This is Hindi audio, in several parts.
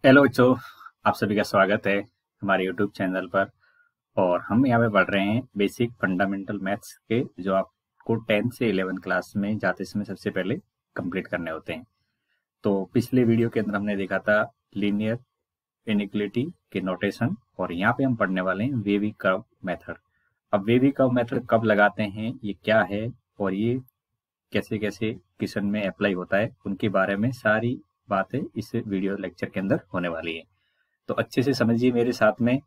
हेलो बच्चों, आप सभी का स्वागत है हमारे यूट्यूब चैनल पर। और हम यहाँ पे पढ़ रहे हैं बेसिक फंडामेंटल मैथ्स के, जो आपको 10 से 11 क्लास में जाते समय सबसे पहले कंप्लीट करने होते हैं। तो पिछले वीडियो के अंदर हमने देखा था लीनियर इनिक्वालिटी के नोटेशन, और यहाँ पे हम पढ़ने वाले हैं वेवी कर्व मेथड। अब वेवी कर्व मेथड कब लगाते हैं, ये क्या है, और ये कैसे कैसे क्वेश्चन में अप्लाई होता है, उनके बारे में सारी बातें इस वीडियो लेक्चर के अंदर होने वाली है। तो अच्छे से समझिए मेरे साथ में,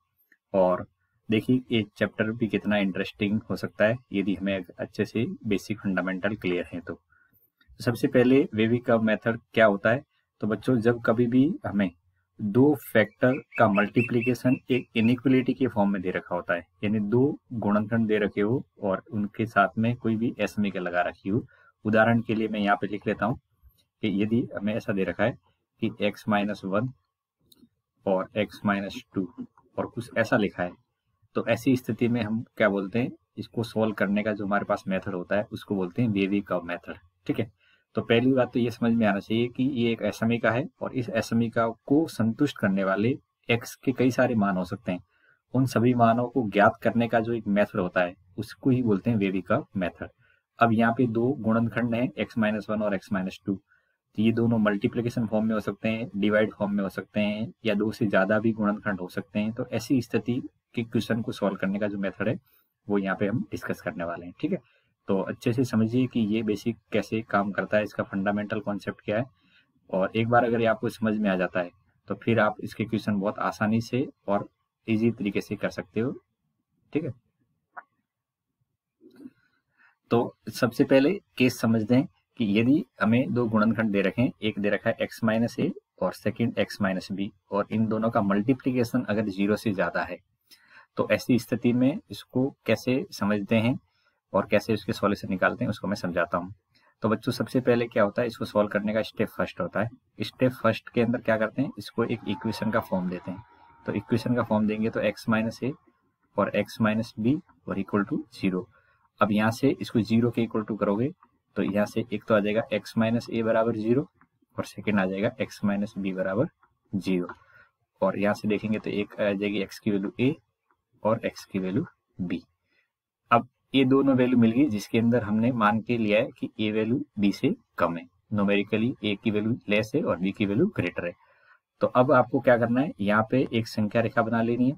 और देखिए ये चैप्टर भी कितना इंटरेस्टिंग हो सकता है यदि हमें अच्छे से बेसिक फंडामेंटल क्लियर है तो। सबसे पहले वेवी कर्व मेथड क्या होता है। तो बच्चों, जब कभी भी हमें दो फैक्टर का मल्टीप्लीकेशन एक इनइक्वलिटी के फॉर्म में दे रखा होता है, यानी दो गुणनखंड दे रखे हो और उनके साथ में कोई भी समीकरण लगा रखी हो। उदाहरण के लिए मैं यहाँ पे लिख लेता हूँ कि यदि हमें ऐसा दे रखा है कि x-1 और x-2 और कुछ ऐसा लिखा है, तो ऐसी स्थिति में हम क्या बोलते हैं, इसको सोल्व करने का जो हमारे पास मेथड होता है उसको बोलते हैं वेवी कर्व मेथड। ठीक है। तो पहली बात तो ये समझ में आना चाहिए कि ये एक असमीका है, और इस असमीका को संतुष्ट करने वाले x के कई सारे मान हो सकते हैं। उन सभी मानों को ज्ञात करने का जो एक मेथड होता है उसको ही बोलते हैं वेवी कर्व मेथड। अब यहाँ पे दो गुणनखंड हैं x-1 और x-2। तो ये दोनों मल्टीप्लिकेशन फॉर्म में हो सकते हैं, डिवाइड फॉर्म में हो सकते हैं, या दो से ज्यादा भी गुणनखंड हो सकते हैं। तो ऐसी स्थिति के क्वेश्चन को सॉल्व करने का जो मेथड है वो यहाँ पे हम डिस्कस करने वाले हैं। ठीक है। तो अच्छे से समझिए कि ये बेसिक कैसे काम करता है, इसका फंडामेंटल कॉन्सेप्ट क्या है। और एक बार अगर ये आपको समझ में आ जाता है तो फिर आप इसके क्वेश्चन बहुत आसानी से और इजी तरीके से कर सकते हो। ठीक है। तो सबसे पहले केस समझ दें कि यदि हमें दो गुणनखंड दे रखे हैं, एक दे रखा है x-a और सेकंड x-b, और इन दोनों का मल्टीप्लीकेशन अगर 0 से ज्यादा है, तो ऐसी स्थिति में इसको कैसे समझते हैं और कैसे इसके सॉल्यूशन निकालते हैं उसको मैं समझाता हूँ। तो बच्चों, सबसे पहले क्या होता है, इसको सॉल्व करने का स्टेप फर्स्ट होता है। स्टेप फर्स्ट के अंदर क्या करते हैं, इसको एक इक्वेशन का फॉर्म देते हैं। तो इक्वेशन का फॉर्म देंगे तो x-a और x-b और इक्वल टू 0। अब यहाँ से इसको 0 के इक्वल टू करोगे तो यहाँ से एक तो आ जाएगा x-a बराबर 0, और सेकेंड आ जाएगा x-b बराबर 0। और यहाँ से देखेंगे तो एक आ जाएगी x की वैल्यू a और x की वैल्यू b। अब ये दोनों वैल्यू मिल गई जिसके अंदर हमने मान के लिया है कि a वैल्यू b से कम है। न्यूमेरिकली a की वैल्यू लेस है और b की वैल्यू ग्रेटर है। तो अब आपको क्या करना है, यहाँ पे एक संख्या रेखा बना लेनी है,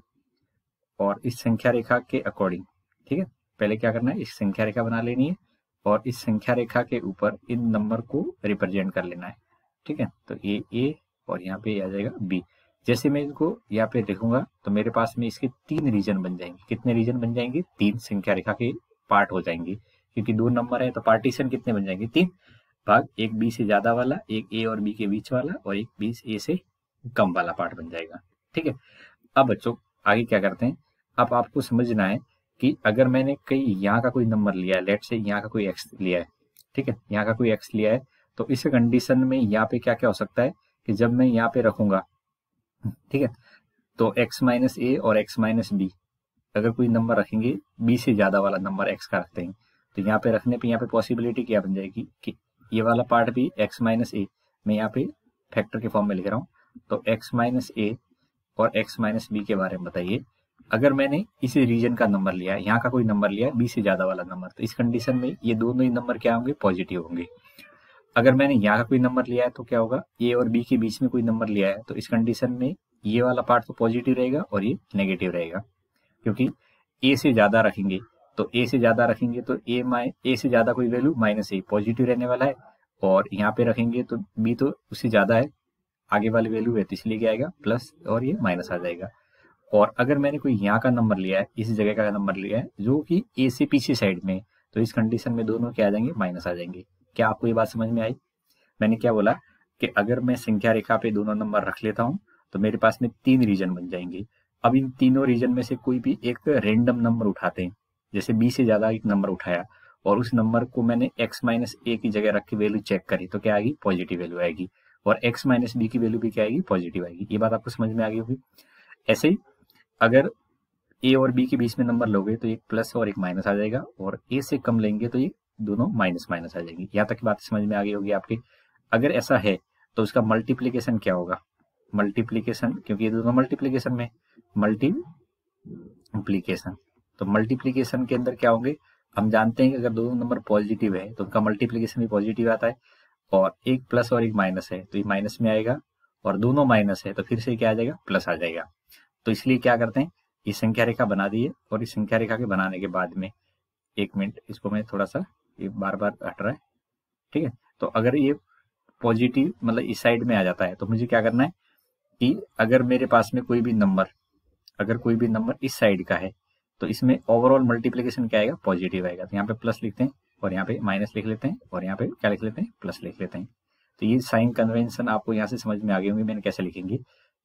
और इस संख्या रेखा के अकॉर्डिंग, ठीक है, पहले क्या करना है, इस संख्या रेखा बना लेनी है और इस संख्या रेखा के ऊपर इन नंबर को रिप्रेजेंट कर लेना है। ठीक है। तो ये ए और यहाँ पे आ जाएगा बी। जैसे मैं इनको यहाँ पे लिखूंगा तो मेरे पास में इसके तीन रीजन बन जाएंगे। कितने रीजन बन जाएंगे, तीन संख्या रेखा के पार्ट हो जाएंगे, क्योंकि दो नंबर है तो पार्टीशन कितने बन जाएंगे, तीन भाग। एक बी से ज्यादा वाला, एक ए और बी के बीच वाला, और एक बी ए से कम वाला पार्ट बन जाएगा। ठीक है। अब बच्चों आगे क्या करते हैं, अब आपको समझना है कि अगर मैंने कहीं यहाँ का कोई नंबर लिया है, लेट से यहाँ का कोई एक्स लिया है, ठीक है, यहाँ का कोई एक्स लिया है, तो इस कंडीशन में यहाँ पे क्या क्या हो सकता है कि जब मैं यहाँ पे रखूंगा, ठीक है, तो x-a और x-b अगर कोई नंबर रखेंगे, b से ज्यादा वाला नंबर x का रखते हैं, तो यहाँ पे रखने पे यहाँ पे पॉसिबिलिटी क्या बन जाएगी कि ये वाला पार्ट भी x-a, मैं यहाँ पे फैक्टर के फॉर्म में लिख रहा हूँ, तो x-a और x-b के बारे में बताइए। अगर मैंने इस रीजन का नंबर लिया है, यहाँ का कोई नंबर लिया है बी से ज्यादा वाला नंबर, तो इस कंडीशन में ये दोनों ही नंबर क्या होंगे, पॉजिटिव होंगे। अगर मैंने यहाँ का कोई नंबर लिया है तो क्या होगा, ए और बी के बीच में कोई नंबर लिया है, तो इस कंडीशन में ये वाला पार्ट तो पॉजिटिव रहेगा और ये नेगेटिव रहेगा, क्योंकि ए से ज्यादा रखेंगे, तो ए से ज्यादा रखेंगे तो ए से ज्यादा कोई वैल्यू -a पॉजिटिव रहने वाला है, और यहाँ पे रखेंगे तो बी तो उससे ज्यादा है, आगे वाली वैल्यू है, तो इसलिए क्या आएगा प्लस, और ये माइनस आ जाएगा। और अगर मैंने कोई यहाँ का नंबर लिया है, इस जगह का नंबर लिया है जो कि ए से पीछे साइड में, तो इस कंडीशन में दोनों क्या आ जाएंगे, माइनस आ जाएंगे। क्या आपको ये बात समझ में आई? मैंने क्या बोला कि अगर मैं संख्या रेखा पे दोनों नंबर रख लेता हूँ तो मेरे पास में तीन रीजन बन जाएंगे। अब इन तीनों रीजन में से कोई भी एक रेंडम नंबर उठाते हैं, जैसे बी से ज्यादा एक नंबर उठाया और उस नंबर को मैंने x-a की जगह रख के वैल्यू चेक करी, तो क्या आएगी, पॉजिटिव वैल्यू आएगी, और x-b की वैल्यू भी क्या आएगी, पॉजिटिव आएगी। ये बात आपको समझ में आ गई होगी। ऐसे ही अगर ए और बी के बीच में नंबर लोगे तो एक प्लस और एक माइनस आ जाएगा, और ए से कम लेंगे तो ये दोनों माइनस माइनस आ जाएंगी। यहाँ तक की बात समझ में आ गई होगी आपकी। अगर ऐसा है तो उसका मल्टीप्लीकेशन क्या होगा, मल्टीप्लीकेशन, क्योंकि ये दोनों मल्टीप्लीकेशन में, मल्टीप्लीकेशन, तो मल्टीप्लीकेशन के अंदर क्या होंगे, हम जानते हैं कि अगर दोनों नंबर पॉजिटिव है तो उनका मल्टीप्लीकेशन भी पॉजिटिव आता है, और एक प्लस और एक माइनस है तो ये माइनस में आएगा, और दोनों माइनस है तो फिर से क्या आ जाएगा, प्लस आ जाएगा। तो इसलिए क्या करते हैं, ये संख्या रेखा बना दी है, और इस संख्या रेखा के बनाने के बाद में, एक मिनट इसको मैं थोड़ा सा, ये बार बार हट रहा है, ठीक है। तो अगर ये पॉजिटिव मतलब इस साइड में आ जाता है तो मुझे क्या करना है कि अगर मेरे पास में कोई भी नंबर इस साइड का है तो इसमें ओवरऑल मल्टीप्लिकेशन क्या आएगा, पॉजिटिव आएगा। तो यहाँ पे प्लस लिखते हैं, और यहाँ पे माइनस लिख लेते हैं, और यहाँ पे क्या लिख लेते हैं, प्लस लिख लेते हैं। तो ये साइन कन्वेंशन आपको यहाँ से समझ में आ गई होंगी मैंने कैसे लिखेंगे।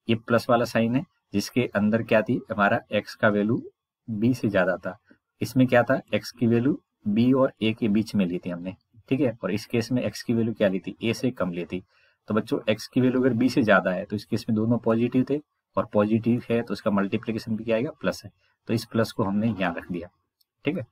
ये प्लस वाला साइन है जिसके अंदर क्या थी, हमारा एक्स का वैल्यू बी से ज्यादा था। इसमें क्या था, एक्स की वैल्यू बी और ए के बीच में ली थी हमने, ठीक है। और इस केस में एक्स की वैल्यू क्या ली थी, ए से कम ली थी। तो बच्चों एक्स की वैल्यू अगर बी से ज्यादा है तो इस केस में दोनों पॉजिटिव थे, और पॉजिटिव है तो उसका मल्टीप्लिकेशन भी क्या आएगा, प्लस है। तो इस प्लस को हमने यहाँ रख दिया, ठीक है।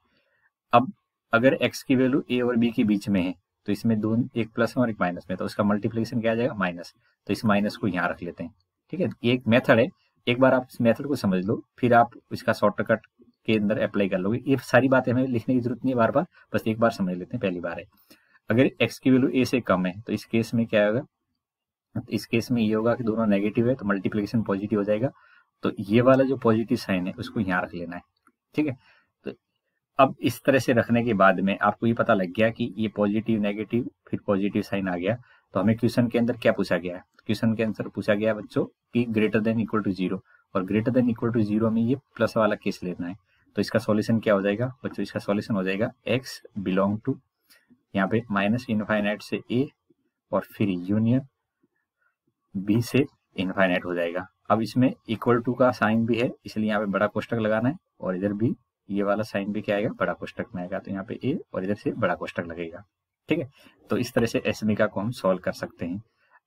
अब अगर एक्स की वैल्यू ए और बी के बीच में है तो इसमें दोनों, एक प्लस और एक माइनस में, तो उसका मल्टीप्लिकेशन क्या आ जाएगा, माइनस। तो इस माइनस को यहाँ रख लेते हैं, ठीक है। ये एक मेथड है, एक बार आप इस मेथड को समझ लो, फिर आप इसका शॉर्टकट के अंदर अप्लाई कर लोगे। ये सारी बातें हमें लिखने की जरूरत नहीं है बार बार, बस एक बार समझ लेते हैं, पहली बार है। अगर एक्स की वैल्यू ए से कम है तो इस केस में क्या होगा, इस केस में ये होगा कि दोनों नेगेटिव है तो मल्टीप्लिकेशन पॉजिटिव हो जाएगा। तो ये वाला जो पॉजिटिव साइन है उसको यहाँ रख लेना है, ठीक है। तो अब इस तरह से रखने के बाद में आपको ये पता लग गया कि ये पॉजिटिव नेगेटिव फिर पॉजिटिव साइन आ गया। तो हमें क्वेश्चन के अंदर क्या पूछा गया है, क्वेश्चन के आंसर पूछा गया है बच्चों कि greater than equal to zero, और greater than equal to zero में ये प्लस वाला केस लेना है। तो इसका सॉल्यूशन क्या हो जाएगा बच्चों, इसका सॉल्यूशन हो जाएगा एक्स बिलोंग टू यहाँ पे माइनस इनफाइनाइट से ए, और फिर यूनियन बी से इनफाइनाइट हो जाएगा। अब इसमें इक्वल टू का साइन भी है इसलिए यहाँ पे बड़ा कोष्टक लगाना है, और इधर भी ये वाला साइन भी क्या आएगा, बड़ा कोष्टक में आएगा। तो यहाँ पे ए और इधर से बड़ा कोष्टक लगेगा, ठीक है। तो इस तरह से एसमीका को हम सॉल्व कर सकते हैं।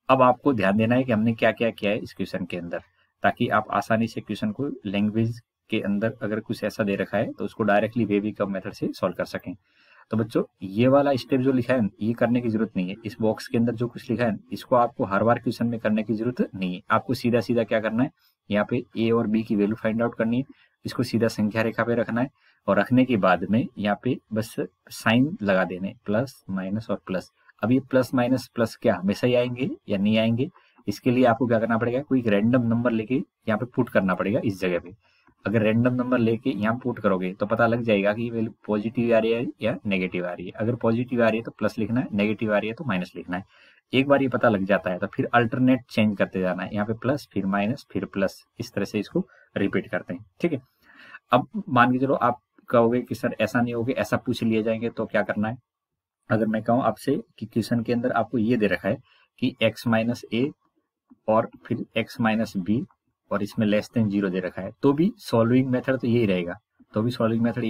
अब आपको ध्यान देना है कि हमने क्या क्या किया है इस क्वेश्चन के अंदर, ताकि आप आसानी से क्वेश्चन को लैंग्वेज के अंदर अगर कुछ ऐसा दे रखा है तो उसको डायरेक्टली वेविकर्व मेथड से सॉल्व कर सकें। तो बच्चों ये वाला स्टेप जो लिखा है ये करने की जरूरत नहीं है, इस बॉक्स के अंदर जो कुछ लिखा है इसको आपको हर बार क्वेश्चन में करने की जरूरत नहीं है। आपको सीधा सीधा क्या करना है, यहाँ पे ए और बी की वैल्यू फाइंड आउट करनी है, इसको सीधा संख्या रेखा पे रखना है, और रखने के बाद में यहाँ पे बस साइन लगा देने, प्लस माइनस और प्लस। अब ये प्लस माइनस प्लस क्या हमेशा ही आएंगे या नहीं आएंगे, इसके लिए आपको क्या करना पड़ेगा, कोई रैंडम नंबर लेके यहाँ पे पुट करना पड़ेगा इस जगह पे। अगर रैंडम नंबर लेके यहाँ पुट करोगे तो पता लग जाएगा कि वैल्यू पॉजिटिव आ रही है या नेगेटिव आ रही है। अगर पॉजिटिव आ रही है तो प्लस लिखना है, नेगेटिव आ रही है तो माइनस लिखना है। एक बार ये पता लग जाता है तो फिर अल्टरनेट चेंज करते जाना है, यहाँ पे प्लस फिर माइनस फिर प्लस, इस तरह से इसको रिपीट करते हैं, ठीक है। अब मान के चलो आप कहोगे कि सर ऐसा नहीं होगा, ऐसा पूछ लिए जाएंगे तो क्या करना है। अगर मैं कहूँ आपसे कि क्वेश्चन के अंदर आपको ये दे रखा है कि x माइनस ए और फिर x माइनस बी और इसमें लेस देन जीरो दे रखा है, तो भी सॉल्विंग मेथड तो यही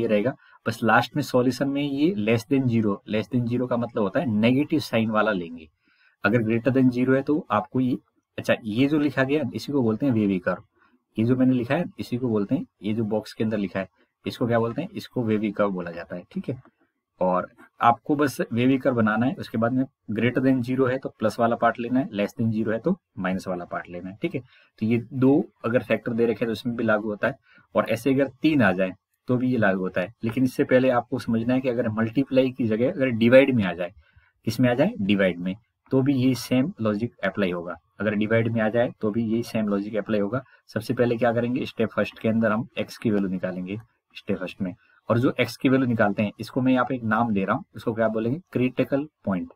रहेगा, बस लास्ट में सॉल्यूशन में ये लेस देन जीरो का मतलब होता है नेगेटिव साइन वाला लेंगे। अगर ग्रेटर देन जीरो है तो आपको ये, अच्छा ये जो लिखा गया इसी को बोलते हैं वेविकर्व, ये जो मैंने लिखा है इसी को बोलते हैं, ये जो बॉक्स के अंदर लिखा है इसको क्या बोलते हैं, इसको वेविकर्व बोला जाता है, ठीक है। और आपको बस वेविकर्व बनाना है, उसके बाद में ग्रेटर देन जीरो है तो प्लस वाला पार्ट लेना है, लेस देन जीरो है तो माइनस वाला पार्ट लेना है, ठीक है। तो ये दो अगर फैक्टर दे रखे तो उसमें भी लागू होता है, और ऐसे अगर तीन आ जाए तो भी ये लागू होता है। लेकिन इससे पहले आपको समझना है कि अगर मल्टीप्लाई की जगह अगर डिवाइड में आ जाए, किसमें आ जाए, डिवाइड में, तो भी ये सेम लॉजिक अप्लाई होगा। अगर डिवाइड में आ जाए तो भी यही सेम लॉजिक अप्लाई होगा। सबसे पहले क्या करेंगे, स्टेप फर्स्ट के अंदर हम एक्स की वैल्यू निकालेंगे स्टेप फर्स्ट में, और जो एक्स की वैल्यू निकालते हैं इसको मैं यहाँ पे एक नाम दे रहा हूँ, इसको क्या बोलेंगे, क्रिटिकल पॉइंट।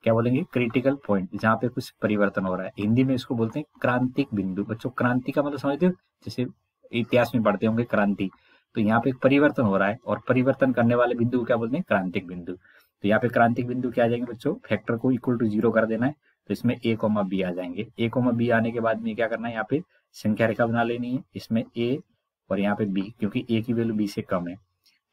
क्या बोलेंगे, क्रिटिकल पॉइंट, जहाँ पे कुछ परिवर्तन हो रहा है। हिंदी में इसको बोलते हैं क्रांतिक बिंदु। बच्चों क्रांति का मतलब समझते हो, जैसे इतिहास में पढ़ते होंगे क्रांति, तो यहाँ पे एक परिवर्तन हो रहा है और परिवर्तन करने वाले बिंदु को क्या बोलते हैं, क्रांतिक बिंदु। तो यहाँ पे क्रांतिक बिंदु क्या आ जाएंगे बच्चों, फैक्टर को इक्वल टू जीरो कर देना है, तो इसमें ए कोमा बी आ जाएंगे। ए कोमा बी आने के बाद में क्या करना है, यहाँ पे संख्या रेखा बना लेनी है, इसमें ए और यहाँ पे बी, क्योंकि ए की वैल्यू बी से कम है।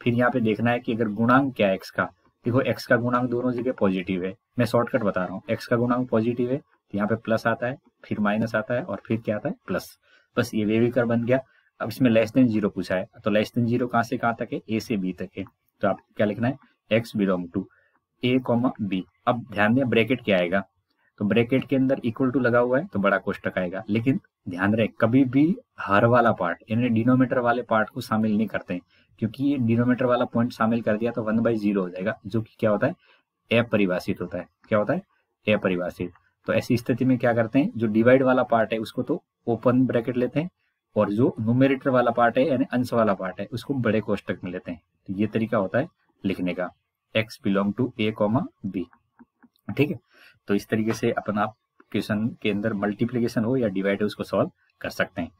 फिर यहाँ पे देखना है कि अगर गुणांक क्या है एक्स का, देखो एक्स का गुणांक दोनों जगह पॉजिटिव है, मैं शॉर्टकट बता रहा हूँ, एक्स का गुणांक पॉजिटिव है तो यहाँ पे प्लस आता है, फिर माइनस आता है और फिर क्या आता है, प्लस। बस ये वेविकर्व बन गया। अब इसमें लेस देन जीरो पूछा है, तो लेस देन जीरो कहाँ से कहाँ तक है, ए से बी तक है, तो आपको क्या लिखना है, X belong to A comma B. अब ध्यान दें ब्रैकेट क्या आएगा, तो ब्रैकेट के अंदर इक्वल टू लगा हुआ है तो बड़ा कोष्टक आएगा। लेकिन ध्यान रहे कभी भी हर वाला पार्ट यानी डिनोमीटर वाले पार्ट को शामिल नहीं करते हैं, क्योंकि ये डिनोमीटर वाला पॉइंट शामिल कर दिया तो 1/0 हो जाएगा, जो कि क्या होता है अपरिभाषित होता है। क्या होता है अपरिभाषित। तो ऐसी स्थिति में क्या करते हैं, जो डिवाइड वाला पार्ट है उसको तो ओपन ब्रैकेट लेते हैं, और जो न्यूमेरेटर वाला पार्ट है यानी अंश वाला पार्ट है उसको बड़े कोष्टक में लेते हैं। तो ये तरीका होता है लिखने का, x belong to a, b। ठीक है, तो इस तरीके से अपन आप क्वेश्चन के अंदर मल्टीप्लीकेशन हो या डिवाइड हो उसको सॉल्व कर सकते हैं।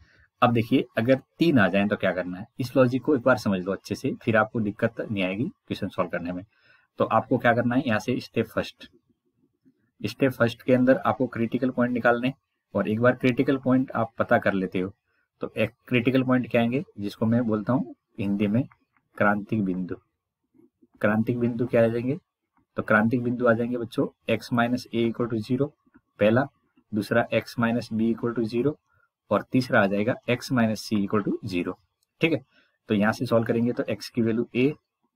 अब देखिए अगर 3 आ जाए तो क्या करना है, इस लॉजिक को एक बार समझ लो अच्छे से, फिर आपको दिक्कत नहीं आएगी क्वेश्चन सॉल्व करने में। तो आपको क्या करना है, यहाँ से स्टेप फर्स्ट के अंदर आपको क्रिटिकल पॉइंट निकालने, और एक बार क्रिटिकल पॉइंट आप पता कर लेते हो तो एक क्रिटिकल पॉइंट क्या आएंगे, जिसको मैं बोलता हूँ हिंदी में क्रांतिक बिंदु। क्रांतिक बिंदु क्या आ जाएंगे, तो क्रांतिक बिंदु आ जाएंगे बच्चों x minus A equal to 0 पहला, दूसरा x minus B equal to 0, और तीसरा आ जाएगा x minus C equal to 0। ठीक है, तो यहाँ से सॉल्व करेंगे तो x की वैल्यू a,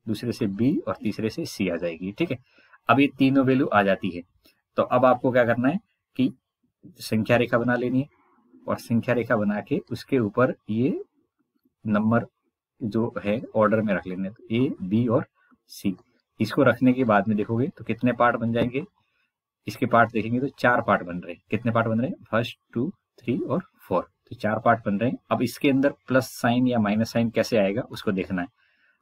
दूसरे से b और तीसरे से c आ जाएगी। ठीक है, अब ये तीनों वैल्यू आ जाती है तो अब आपको क्या करना है कि संख्या रेखा बना लेनी है, और संख्या रेखा बना के उसके ऊपर ये नंबर जो है ऑर्डर में रख लेने, तो ए, बी और सी। इसको रखने के बाद में देखोगे तो कितने पार्ट बन जाएंगे, इसके पार्ट देखेंगे तो 4 पार्ट बन रहे हैं। कितने पार्ट बन रहे हैं, 1, 2, 3 और 4, तो 4 पार्ट बन रहे हैं। अब इसके अंदर प्लस साइन या माइनस साइन कैसे आएगा उसको देखना है।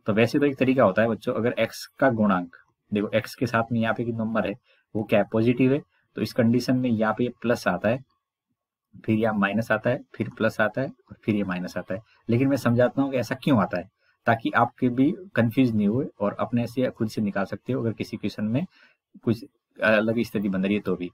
तो वैसे तो एक तरीका होता है बच्चों, अगर x का गुणांक देखो x के साथ में यहाँ पे नंबर है वो क्या है, पॉजिटिव है, तो इस कंडीशन में यहाँ पे प्लस आता है, फिर यहाँ माइनस आता है, फिर प्लस आता है और फिर ये माइनस आता है। लेकिन मैं समझाता हूँ कि ऐसा क्यों आता है, ताकि आपके भी कंफ्यूज नहीं हुए और अपने से खुद से निकाल सकते हो अगर किसी क्वेश्चन में कुछ अलग स्थिति बन रही है तो भी।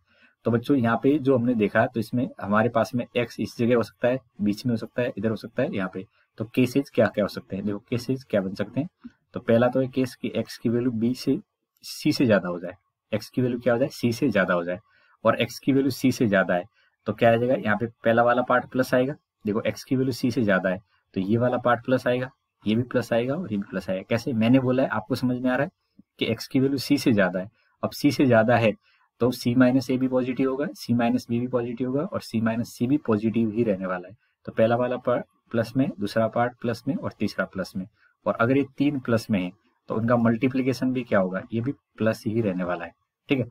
तो बच्चों यहाँ पे जो हमने देखा तो इसमें हमारे पास में x इस जगह हो सकता है, बीच में हो सकता है, इधर हो सकता है, यहाँ पे। तो केसेज क्या क्या हो सकते हैं, देखो केसेज क्या बन सकते हैं। तो पहला तो है केस कि x की वैल्यू b से c से ज्यादा हो जाए, x की वैल्यू क्या हो जाए, c से ज्यादा हो जाए, और x की वैल्यू c से ज्यादा है तो क्या आ जाएगा, यहाँ पे पहला वाला पार्ट प्लस आएगा। देखो x की वैल्यू c से ज्यादा है तो ये वाला पार्ट प्लस आएगा, ये भी प्लस आएगा और ये भी प्लस आएगा। कैसे, मैंने बोला है आपको समझ में आ रहा है कि x की वैल्यू c से ज्यादा है। अब c से ज्यादा है तो c माइनस ए भी पॉजिटिव होगा, c माइनस बी भी पॉजिटिव होगा और c माइनस सी भी पॉजिटिव ही रहने वाला है। तो पहला वाला पार्ट प्लस में, दूसरा पार्ट प्लस में और तीसरा प्लस में। और अगर ये 3 प्लस में है तो उनका मल्टीप्लीकेशन भी क्या होगा, ये भी प्लस ही रहने वाला है। ठीक है,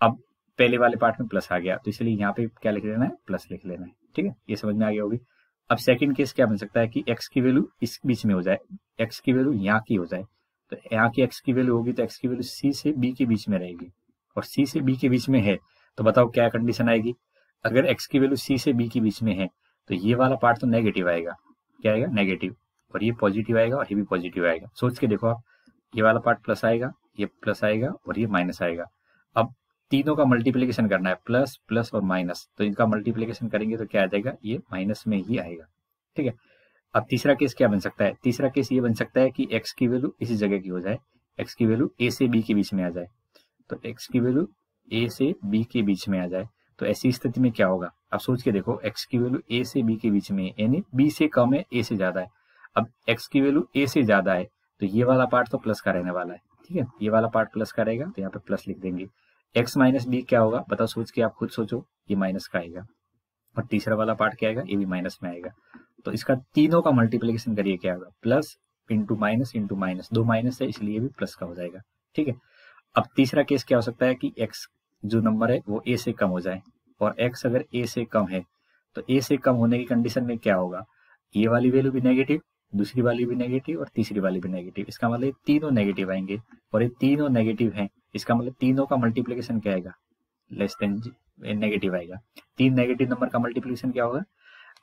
अब पहले वाले पार्ट में प्लस आ गया तो इसलिए यहाँ पे क्या लिख लेना है, प्लस लिख लेना है। ठीक है, ये समझ में आ गया होगी। अब सेकंड केस क्या बन सकता है कि x की वैल्यू इस बीच में हो जाए, x की वैल्यू यहाँ की हो जाए। तो यहाँ की x की वैल्यू होगी तो x की वैल्यू c से b के बीच में रहेगी, और c से b के बीच में है तो बताओ क्या कंडीशन आएगी। अगर x की वैल्यू c से b के बीच में है तो ये वाला पार्ट तो नेगेटिव आएगा, क्या आएगा, नेगेटिव, और ये पॉजिटिव आएगा और ये भी पॉजिटिव आएगा। सोच के देखो आप, ये वाला पार्ट प्लस आएगा, ये प्लस आएगा और ये माइनस आएगा। अब तीनों का मल्टीप्लीकेशन करना है, प्लस प्लस और माइनस, तो इनका मल्टीप्लीकेशन करेंगे तो क्या आ जाएगा, ये माइनस में ही आएगा। ठीक है, अब तीसरा केस क्या बन सकता है, तीसरा केस ये बन सकता है कि x की वैल्यू इसी जगह की हो जाए, x की वैल्यू a से b के बीच में आ जाए। तो x की वैल्यू a से b के बीच में आ जाए तो ऐसी स्थिति में क्या होगा, अब सोच के देखो, x की वैल्यू a से b के बीच में है यानी b से कम है, a से ज्यादा है। अब x की वैल्यू a से ज्यादा है तो ये वाला पार्ट तो प्लस का रहने वाला है। ठीक है, ये वाला पार्ट प्लस का रहेगा तो यहाँ पे प्लस लिख देंगे। x माइनस बी क्या होगा बताओ, सोच के आप खुद सोचो, ये माइनस का आएगा, और तीसरा वाला पार्ट क्या आएगा, ये भी माइनस में आएगा। तो इसका तीनों का मल्टीप्लीकेशन करिए, क्या होगा, प्लस इंटू माइनस, दो माइनस है इसलिए भी प्लस का हो जाएगा। ठीक है, अब तीसरा केस क्या हो सकता है कि x जो नंबर है वो a से कम हो जाए, और x अगर a से कम है तो a से कम होने की कंडीशन में क्या होगा, ये वाली वैल्यू भी नेगेटिव, दूसरी वाली भी नेगेटिव और तीसरी वाली भी नेगेटिव। इसका मतलब तीनों नेगेटिव आएंगे, और ये तीनों नेगेटिव हैं, इसका मतलब तीनों का मल्टीप्लीकेशन क्या आएगा, लेस देन नेगेटिव आएगा। 3 नेगेटिव नंबर का मल्टीप्लीकेशन क्या होगा,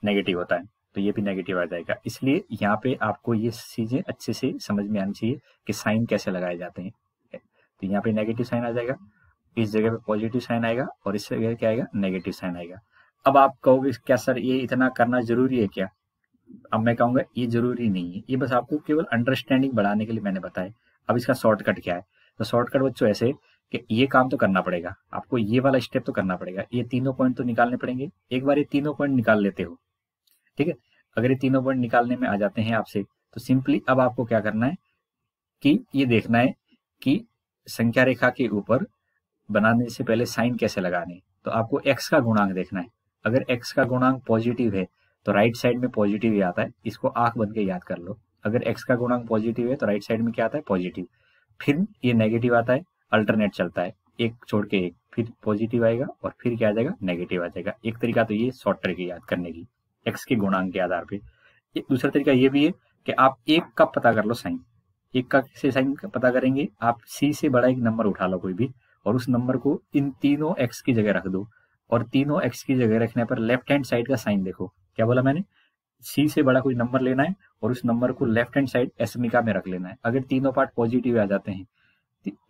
नेगेटिव होता है, तो ये भी नेगेटिव आ जाएगा। इसलिए यहाँ पे आपको ये चीजें अच्छे से समझ में आनी चाहिए कि साइन कैसे लगाए जाते हैं। तो यहाँ पे नेगेटिव साइन आ जाएगा, इस जगह पे पॉजिटिव साइन आएगा और इस जगह क्या आएगा, नेगेटिव साइन आएगा। अब आप कहोगे क्या सर ये इतना करना जरूरी है क्या, अब मैं कहूंगा ये जरूरी नहीं है, ये बस आपको केवल अंडरस्टैंडिंग बढ़ाने के लिए मैंने बताया। अब इसका शॉर्टकट क्या है, तो शॉर्टकट बच्चों ऐसे कि ये काम तो करना पड़ेगा आपको, ये वाला स्टेप तो करना पड़ेगा, ये तीनों पॉइंट तो निकालने पड़ेंगे। एक बार ये तीनों पॉइंट निकाल लेते हो, ठीक है, अगर ये तीनों पॉइंट निकालने में आ जाते हैं आपसे तो सिंपली अब आपको क्या करना है कि ये देखना है कि संख्या रेखा के ऊपर बनाने से पहले साइन कैसे लगाने। तो आपको x का गुणांक देखना है। अगर x का गुणांक पॉजिटिव है तो राइट साइड में पॉजिटिव ही आता है, इसको आंख बंद के याद कर लो। अगर x का गुणांक पॉजिटिव है तो राइट साइड में क्या आता है, पॉजिटिव। फिर ये नेगेटिव आता है, अल्टरनेट चलता है, एक छोड़ के एक, फिर पॉजिटिव आएगा और फिर क्या आ जाएगा, नेगेटिव आ जाएगा। एक तरीका तो ये शॉर्ट ट्रिक है याद करने की x के गुणांक के आधार पे। एक दूसरा तरीका ये भी है कि आप एक का पता कर लो साइन। एक का से साइन पता करेंगे, आप c से बड़ा एक नंबर उठा लो कोई भी और उस नंबर को इन तीनों x की जगह रख दो और तीनों x की जगह रखने पर लेफ्ट हैंड साइड का साइन देखो। क्या बोला मैंने, c से बड़ा कोई नंबर लेना है और उस नंबर को लेफ्ट हैंड साइड एसमिका में रख लेना है। अगर तीनों पार्ट पॉजिटिव आ जाते हैं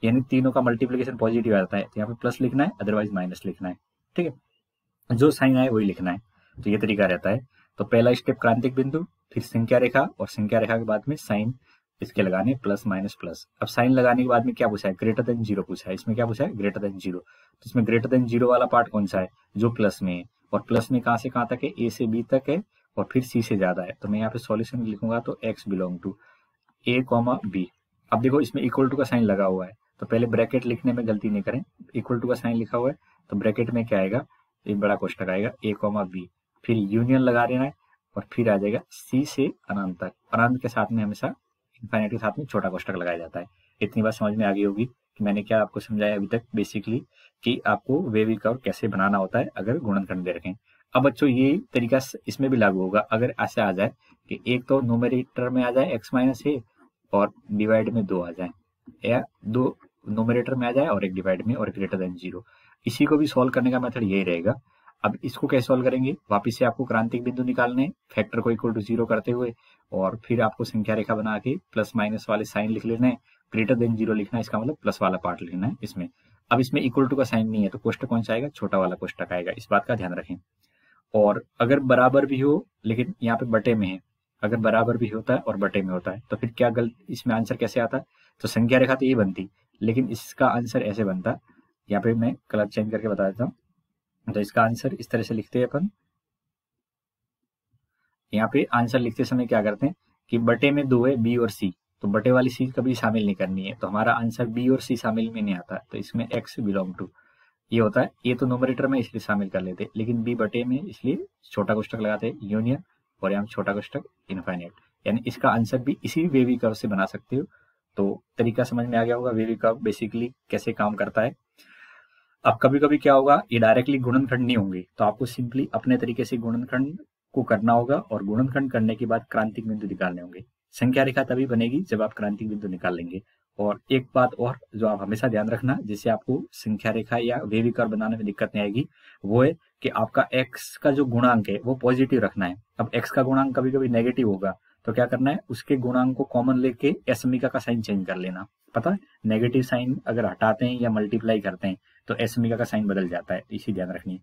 यानी तीनों का मल्टीप्लीकेशन पॉजिटिव आ जाता है तो यहाँ पे प्लस लिखना है, अदरवाइज माइनस लिखना है। ठीक है, जो साइन आए वही लिखना है। तो ये तरीका रहता है। तो पहला स्टेप क्रांतिक बिंदु, फिर संख्या रेखा और संख्या रेखा के बाद में साइन इसके लगाने प्लस माइनस प्लस। अब साइन लगाने के बाद में क्या पूछा है, ग्रेटर देन जीरो पूछा है। इसमें क्या पूछा है, ग्रेटर देन जीरो। तो इसमें ग्रेटर देन जीरो वाला पार्ट कौन सा है, जो प्लस में है। और प्लस में कहां से कहां तक है, ए से बी तक है और फिर सी से ज्यादा है। तो मैं यहाँ पे सॉल्यूशन लिखूंगा तो X belong to A comma B. अब देखो इसमें इक्वल टू का साइन लगा हुआ है तो पहले ब्रैकेट लिखने में गलती नहीं करें। इक्वल टू का साइन लिखा हुआ है तो ब्रैकेट में क्या आएगा, एक बड़ा कोष्ठक आएगा ए कॉमा बी, फिर यूनियन लगा देना है और फिर आ जाएगा सी से अनंत तक। अनंत के साथ में हमेशा इनफाइनाइट के साथ में छोटा कोष्ठक लगाया जाता है। इतनी बात समझ में आ गई होगी कि मैंने क्या आपको समझाया अभी तक बेसिकली कि आपको वेवी कर्व कैसे बनाना होता है अगर गुणनखंड दे रखें। अब बच्चों ये तरीका इसमें भी लागू होगा अगर ऐसा आ जाए कि एक तो न्यूमरेटर में आ जाए एक्स माइनस ए और डिवाइड में 2 आ जाए, या 2 न्यूमरेटर में आ जाए और एक डिवाइड में और ग्रेटर देन जीरो। इसी को भी सॉल्व करने का मेथड यही रहेगा। अब इसको कैसे सॉल्व करेंगे, वापिस से आपको क्रांतिक बिंदु निकालने, फैक्टर को इक्वल टू जीरो करते हुए और फिर आपको संख्या रेखा बना के प्लस माइनस वाले साइन लिख लेना है, ग्रेटर देन जीरो लिखना है, इसका मतलब प्लस वाला पार्ट लिखना है इसमें। अब इसमें इक्वल टू का साइन नहीं है तो कोष्ठक कौन सा आएगा, छोटा वाला कोष्ठक आएगा, इस बात का ध्यान रखें। और अगर बराबर भी हो लेकिन यहाँ पे बटे में है, अगर बराबर भी होता है और बटे में होता है तो फिर क्या गलत, इसमें आंसर कैसे आता है, तो संख्या रेखा तो ये बनती लेकिन इसका आंसर ऐसे बनता। यहाँ पे मैं कलर चेंज करके बता देता हूँ। तो इसका आंसर इस तरह से लिखते हैं अपन। यहाँ पे आंसर लिखते समय क्या करते हैं कि बटे में 2 है बी और सी, तो बटे वाली सी कभी शामिल नहीं करनी है, तो हमारा आंसर बी और सी शामिल में नहीं आता। तो इसमें एक्स बिलोंग टू ये होता है, ये तो नोमरेटर में इसलिए शामिल कर लेते, लेकिन बी बटे में इसलिए छोटा कोष्ठक लगाते हैं यूनियन और यहाँ छोटा कोष्ठक इनफाइनाइट। यानी इसका आंसर भी इसी वेवी कर्व से बना सकते हो। तो तरीका समझ में आ गया होगा वेवी कर्व बेसिकली कैसे काम करता है। अब कभी कभी क्या होगा, ये डायरेक्टली गुणनखंड नहीं होंगे तो आपको सिंपली अपने तरीके से गुणनखंड को करना होगा और गुणनखंड करने के बाद क्रांतिक बिंदु निकालने होंगे। संख्या रेखा तभी बनेगी जब आप क्रांतिक बिंदु निकाल लेंगे। और एक बात और जो आप हमेशा ध्यान रखना जिससे आपको संख्या रेखा या वेवी कर्व बनाने में दिक्कत नहीं आएगी, वो है कि आपका x का जो गुणांक है वो पॉजिटिव रखना है। अब x का गुणांक कभी कभी नेगेटिव होगा तो क्या करना है, उसके गुणांक को कॉमन लेके एसमिका का साइन चेंज कर लेना। पता है नेगेटिव साइन अगर हटाते हैं या मल्टीप्लाई करते हैं तो एसमिका का साइन बदल जाता है, इसी ध्यान रखनी है।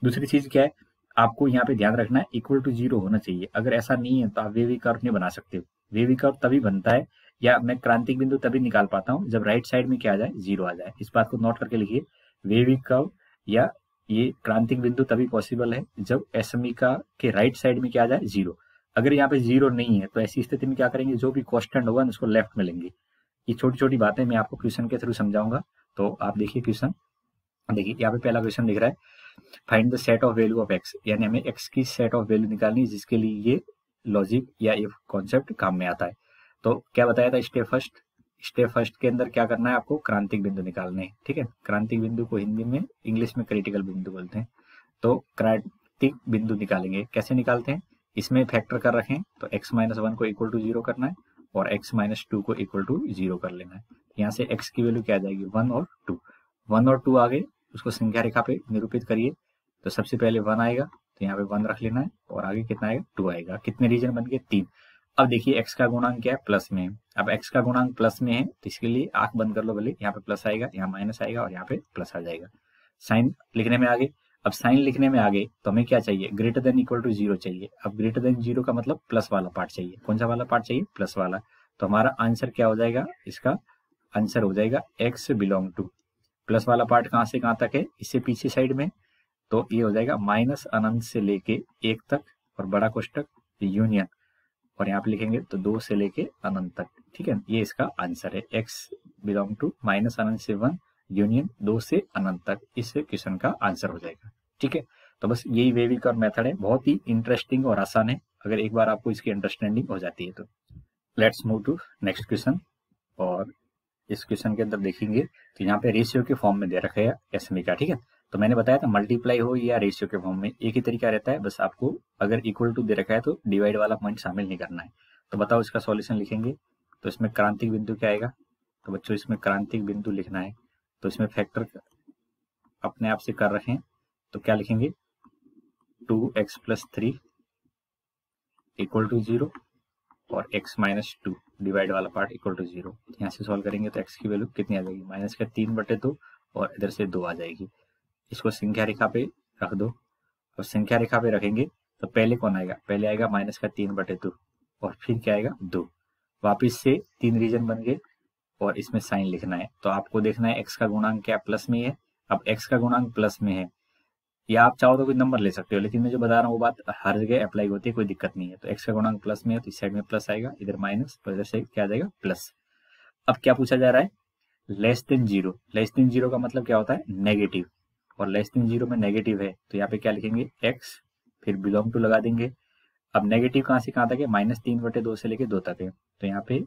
दूसरी चीज क्या है, आपको यहाँ पे ध्यान रखना है इक्वल टू जीरो होना चाहिए। अगर ऐसा नहीं है तो आप वेवी कर्व नहीं बना सकते। वेवी कर्व तभी बनता है या मैं क्रांतिक बिंदु तभी निकाल पाता हूँ जब राइट साइड में क्या आ जाए, जीरो आ जाए। इस बात को नोट करके लिखिए, वेवी कर्व या ये क्रांतिक बिंदु तभी पॉसिबल है जब एसमिका के राइट साइड में क्या आ जाए, जीरो। अगर यहाँ पे जीरो नहीं है तो ऐसी स्थिति में क्या करेंगे, जो भी कांस्टेंट होगा उसको लेफ्ट में लेंगे। ये छोटी छोटी बातें मैं आपको क्वेश्चन के थ्रू समझाऊंगा। तो आप देखिए क्वेश्चन, देखिए यहाँ पे पहला क्वेश्चन दिख रहा है, find the set of value of x, यानी हमें एक्स की सेट ऑफ वैल्यू निकालनी है जिसके लिए ये लॉजिक या ये कॉन्सेप्ट काम में आता है। तो क्या बताया था, स्टेप फर्स्ट के अंदर क्या करना है, आपको क्रांतिक बिंदु निकालने हैं। ठीक है, क्रांतिक बिंदु को हिंदी में इंग्लिश में क्रिटिकल बिंदु बोलते हैं। तो क्रांतिक बिंदु निकालेंगे, कैसे निकालते हैं, इसमें फैक्टर कर रखें तो x माइनस वन को इक्वल टू जीरो करना है और x माइनस टू को इक्वल टू जीरो कर लेना है। यहाँ से x की वैल्यू क्या आ जाएगी, 1 और 2। 1 और 2 आ गए, उसको संख्या रेखा पे निरूपित करिए। तो सबसे पहले 1 आएगा तो यहाँ पे 1 रख लेना है और आगे कितना आएगा, 2 आएगा। कितने रीजन बन गए, 3। अब देखिए x का गुणांक क्या है, प्लस में है। अब x का गुणांक प्लस में है तो इसके लिए आंख बंद कर लो भले, यहाँ पे प्लस आएगा, यहाँ माइनस आएगा और यहाँ पे प्लस आ जाएगा। साइन लिखने में आगे, अब साइन लिखने में आगे तो हमें क्या चाहिए, greater than equal to zero चाहिए। अब ग्रेटर देन जीरो का मतलब प्लस वाला पार्ट चाहिए। कौन सा वाला पार्ट चाहिए, प्लस वाला। तो हमारा आंसर क्या हो जाएगा, इसका आंसर हो जाएगा x बिलोंग टू, प्लस वाला पार्ट कहां से कहां तक है, इससे पीछे साइड में, तो ये हो जाएगा माइनस अनंत से लेके 1 तक और बड़ा कोष्ठक यूनियन, और यहाँ पे लिखेंगे तो 2 से लेके अनंत तक। ठीक है, ये इसका आंसर है, x बिलोंग टू माइनस अनंत से 1 यूनियन 2 से अनंत तक इस क्वेश्चन का आंसर हो जाएगा। ठीक है, तो बस यही वेविक और मेथड है, बहुत ही इंटरेस्टिंग और आसान है अगर एक बार आपको इसकी अंडरस्टैंडिंग हो जाती है तो। Let's move to next question. और इस क्वेश्चन के अंदर देखेंगे तो यहाँ पे रेशियो के फॉर्म में दे रखा है एसमी का। ठीक है, तो मैंने बताया था मल्टीप्लाई हो या रेशियो के फॉर्म में एक ही तरीका रहता है, बस आपको अगर इक्वल टू दे रखा है तो डिवाइड वाला पॉइंट शामिल नहीं करना है। तो बताओ इसका सॉल्यूशन लिखेंगे तो इसमें क्रांतिक बिंदु क्या आएगा, तो बच्चों इसमें क्रांतिक बिंदु लिखना है तो इसमें फैक्टर अपने आप से कर रखे हैं तो क्या लिखेंगे 2x+3 इक्वल टू 0 और x-2 डिवाइड वाला पार्ट इक्वल टू 0। यहाँ से सॉल्व करेंगे तो x की वैल्यू कितनी आ जाएगी, -3/2 और इधर से 2 आ जाएगी। इसको संख्या रेखा पे रख दो और संख्या रेखा पे रखेंगे तो पहले कौन आएगा, पहले आएगा -3/2 और फिर क्या आएगा 2। वापिस से 3 रीजन बन गए और इसमें साइन लिखना है। तो आपको देखना है x का गुणांक क्या प्लस में है। अब x का गुणांक प्लस में है, या आप चाहो तो कोई नंबर ले सकते हो, लेकिन मैं जो बता रहा हूँ वो बात हर जगह अप्लाई होती है, कोई दिक्कत नहीं है। तो x का गुणांक प्लस में है तो इस साइड में प्लस आएगा, इधर माइनस, तो इधर से क्या आ जाएगा प्लस। अब क्या पूछा जा रहा है, लेस देन 0। लेस देन 0 का मतलब क्या होता है, नेगेटिव, और लेस देन 0 में नेगेटिव है तो यहाँ पे क्या लिखेंगे x, फिर बिलोंग टू लगा देंगे। अब नेगेटिव कहाँ से कहाँ तक है, -3/2 से लेके 2 तक है, तो यहाँ पे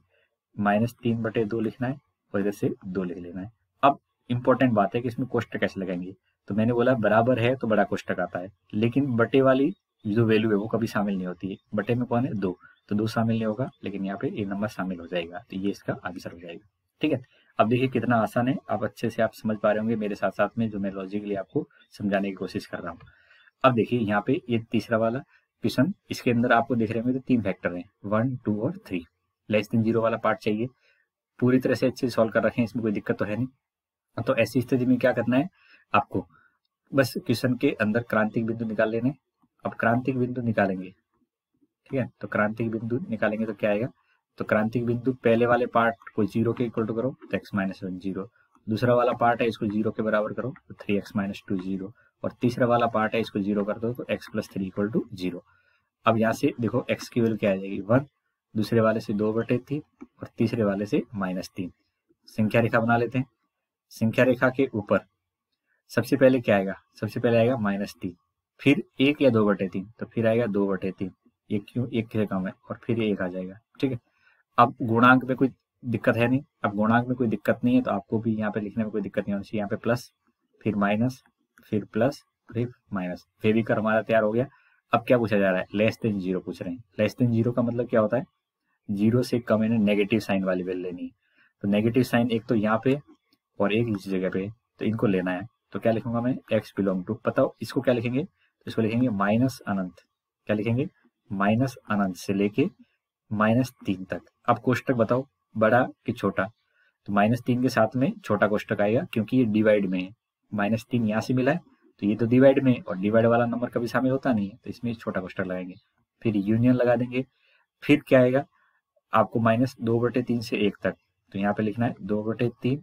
-3/2 लिखना है और इधर से 2 लिख लेना है। अब इंपॉर्टेंट बात है कि इसमें कोष्टक कैसे लगाएंगे, तो मैंने बोला बराबर है तो बड़ा कोष्टक आता है, लेकिन बटे वाली जो वैल्यू है वो कभी शामिल नहीं होती है। बटे में कौन है 2, तो 2 शामिल नहीं होगा, लेकिन यहाँ पे ये नंबर शामिल हो जाएगा, तो ये इसका आंसर हो जाएगा। ठीक है, अब देखिए कितना आसान है, आप अच्छे से आप समझ पा रहे होंगे मेरे साथ साथ में जो मैं लॉजिकली आपको समझाने की कोशिश कर रहा हूँ। अब देखिए यहाँ पे ये तीसरा वाला क्वेश्चन, इसके अंदर आपको देख रहे होंगे तो 3 फैक्टर हैं, 1, 2 और 3। लेस देन 0 वाला पार्ट चाहिए, पूरी तरह से अच्छे से सॉल्व कर रखे हैं, इसमें कोई दिक्कत तो है नहीं। तो ऐसी स्थिति में क्या करना है आपको, बस क्वेश्चन के अंदर क्रांतिक बिंदु निकाल लेने। अब क्रांतिक बिंदु निकालेंगे, ठीक है, तो क्रांतिक बिंदु निकालेंगे तो क्या आएगा, तो क्रांतिक बिंदु पहले वाले पार्ट को 0 के इक्वल टू करो तो x-1 0, दूसरा वाला पार्ट है इसको 0 के बराबर करो तो 3x-2 0, और तीसरा वाला पार्ट है इसको 0 कर दो तो x+3 इक्वल टू 0। अब यहाँ से देखो x की वैल्यू क्या आ जाएगी 1, दूसरे वाले से 2/3 और तीसरे वाले से -3। संख्या रेखा बना लेते हैं। संख्या रेखा के ऊपर सबसे पहले क्या आएगा, सबसे पहले आएगा -3, फिर 1 या 2/3, तो फिर आएगा 2/3, ये क्यों 1 से कम है, और फिर ये 1 आ जाएगा। ठीक है, अब गुणांक में कोई दिक्कत है नहीं, अब गुणांक में कोई दिक्कत नहीं है तो आपको भी यहाँ पे लिखने में कोई दिक्कत नहीं होनी चाहिए। यहाँ पे प्लस, फिर माइनस, फिर प्लस, फिर माइनस, फेविकर हमारा तैयार हो गया। अब क्या पूछा जा रहा है, लेस देन 0 पूछ रहे हैं। लेस देन 0 का मतलब क्या होता है, 0 से कम है, नेगेटिव साइन वाली वैल्यू लेनी है। तो नेगेटिव साइन एक तो यहाँ पे और एक इस जगह पे, तो इनको लेना है। तो क्या लिखूंगा मैं, x बिलोंग टू, पता हो इसको क्या लिखेंगे, तो इसको लिखेंगे माइनस अनंत। क्या लिखेंगे, माइनस अनंत से लेके -3 तक। अब कोष्टक बताओ बड़ा कि छोटा, तो -3 के साथ में छोटा कोष्टक आएगा क्योंकि ये डिवाइड में है। -3 यहाँ से मिला है तो ये तो डिवाइड में है, और डिवाइड वाला नंबर कभी शामिल होता नहीं है, तो इसमें छोटा कोष्टक लगाएंगे, फिर यूनियन लगा देंगे। फिर क्या आएगा आपको, -2/3 से 1 तक, तो यहाँ पे लिखना है 2/3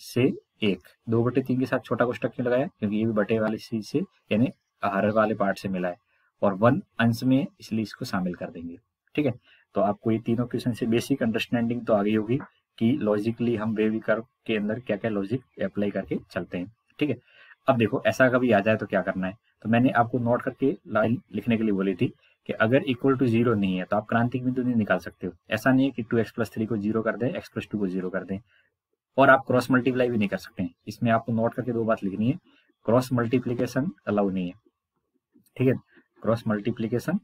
से 1। 2/3 के साथ छोटा कोष्टक क्यों लगाया, क्योंकि ये भी बटे वाली चीज से यानी हर वाले पार्ट से मिला है, और 1 अंश में इसलिए इसको शामिल कर देंगे। ठीक है, तो आपको ये तीनों क्वेश्चन से बेसिक अंडरस्टैंडिंग तो आ गई होगी कि लॉजिकली हम वेवी कर्व के अंदर क्या क्या लॉजिक अप्लाई करके चलते हैं। ठीक है, अब देखो ऐसा कभी आ जाए तो क्या करना है, तो मैंने आपको नोट करके लाइन लिखने के लिए बोली थी कि अगर इक्वल टू 0 नहीं है तो आप क्रांतिक बिंदु नहीं निकाल सकते हो। ऐसा नहीं है कि 2x+3 को 0 कर दें, x+2 को 0 कर दें, और आप क्रॉस मल्टीप्लाई भी नहीं कर सकते हैं। इसमें आपको नोट करके 2 बात लिखनी है, क्रॉस मल्टीप्लीकेशन अलाउ नहीं है। ठीक है, क्रॉस मल्टीप्लीकेशन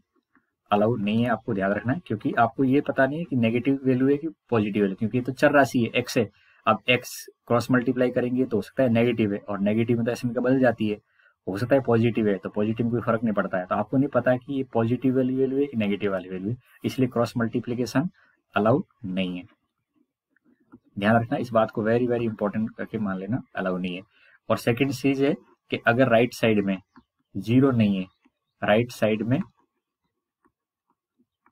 अलाउ नहीं है, आपको ध्यान रखना है, क्योंकि आपको ये पता नहीं है कि नेगेटिव वैल्यू है कि पॉजिटिव वैल्यू, क्योंकि ये तो चर राशि है, x है। अब x क्रॉस मल्टीप्लाई करेंगे तो हो सकता है नेगेटिव है, और नेगेटिव में तो ऐसे में बदल जाती है, हो सकता है पॉजिटिव है, तो पॉजिटिव में कोई फर्क नहीं पड़ता है। तो आपको नहीं पता है कि ये पॉजिटिव वाली वैल्यू है कि नेगेटिव वाली वैल्यू है, इसलिए क्रॉस मल्टीप्लीकेशन अलाउ नहीं है। ध्यान रखना इस बात को, वेरी वेरी इंपॉर्टेंट करके मान लेना, अलाउ नहीं है। और सेकंड चीज है कि अगर राइट साइड में 0 नहीं है, राइट साइड में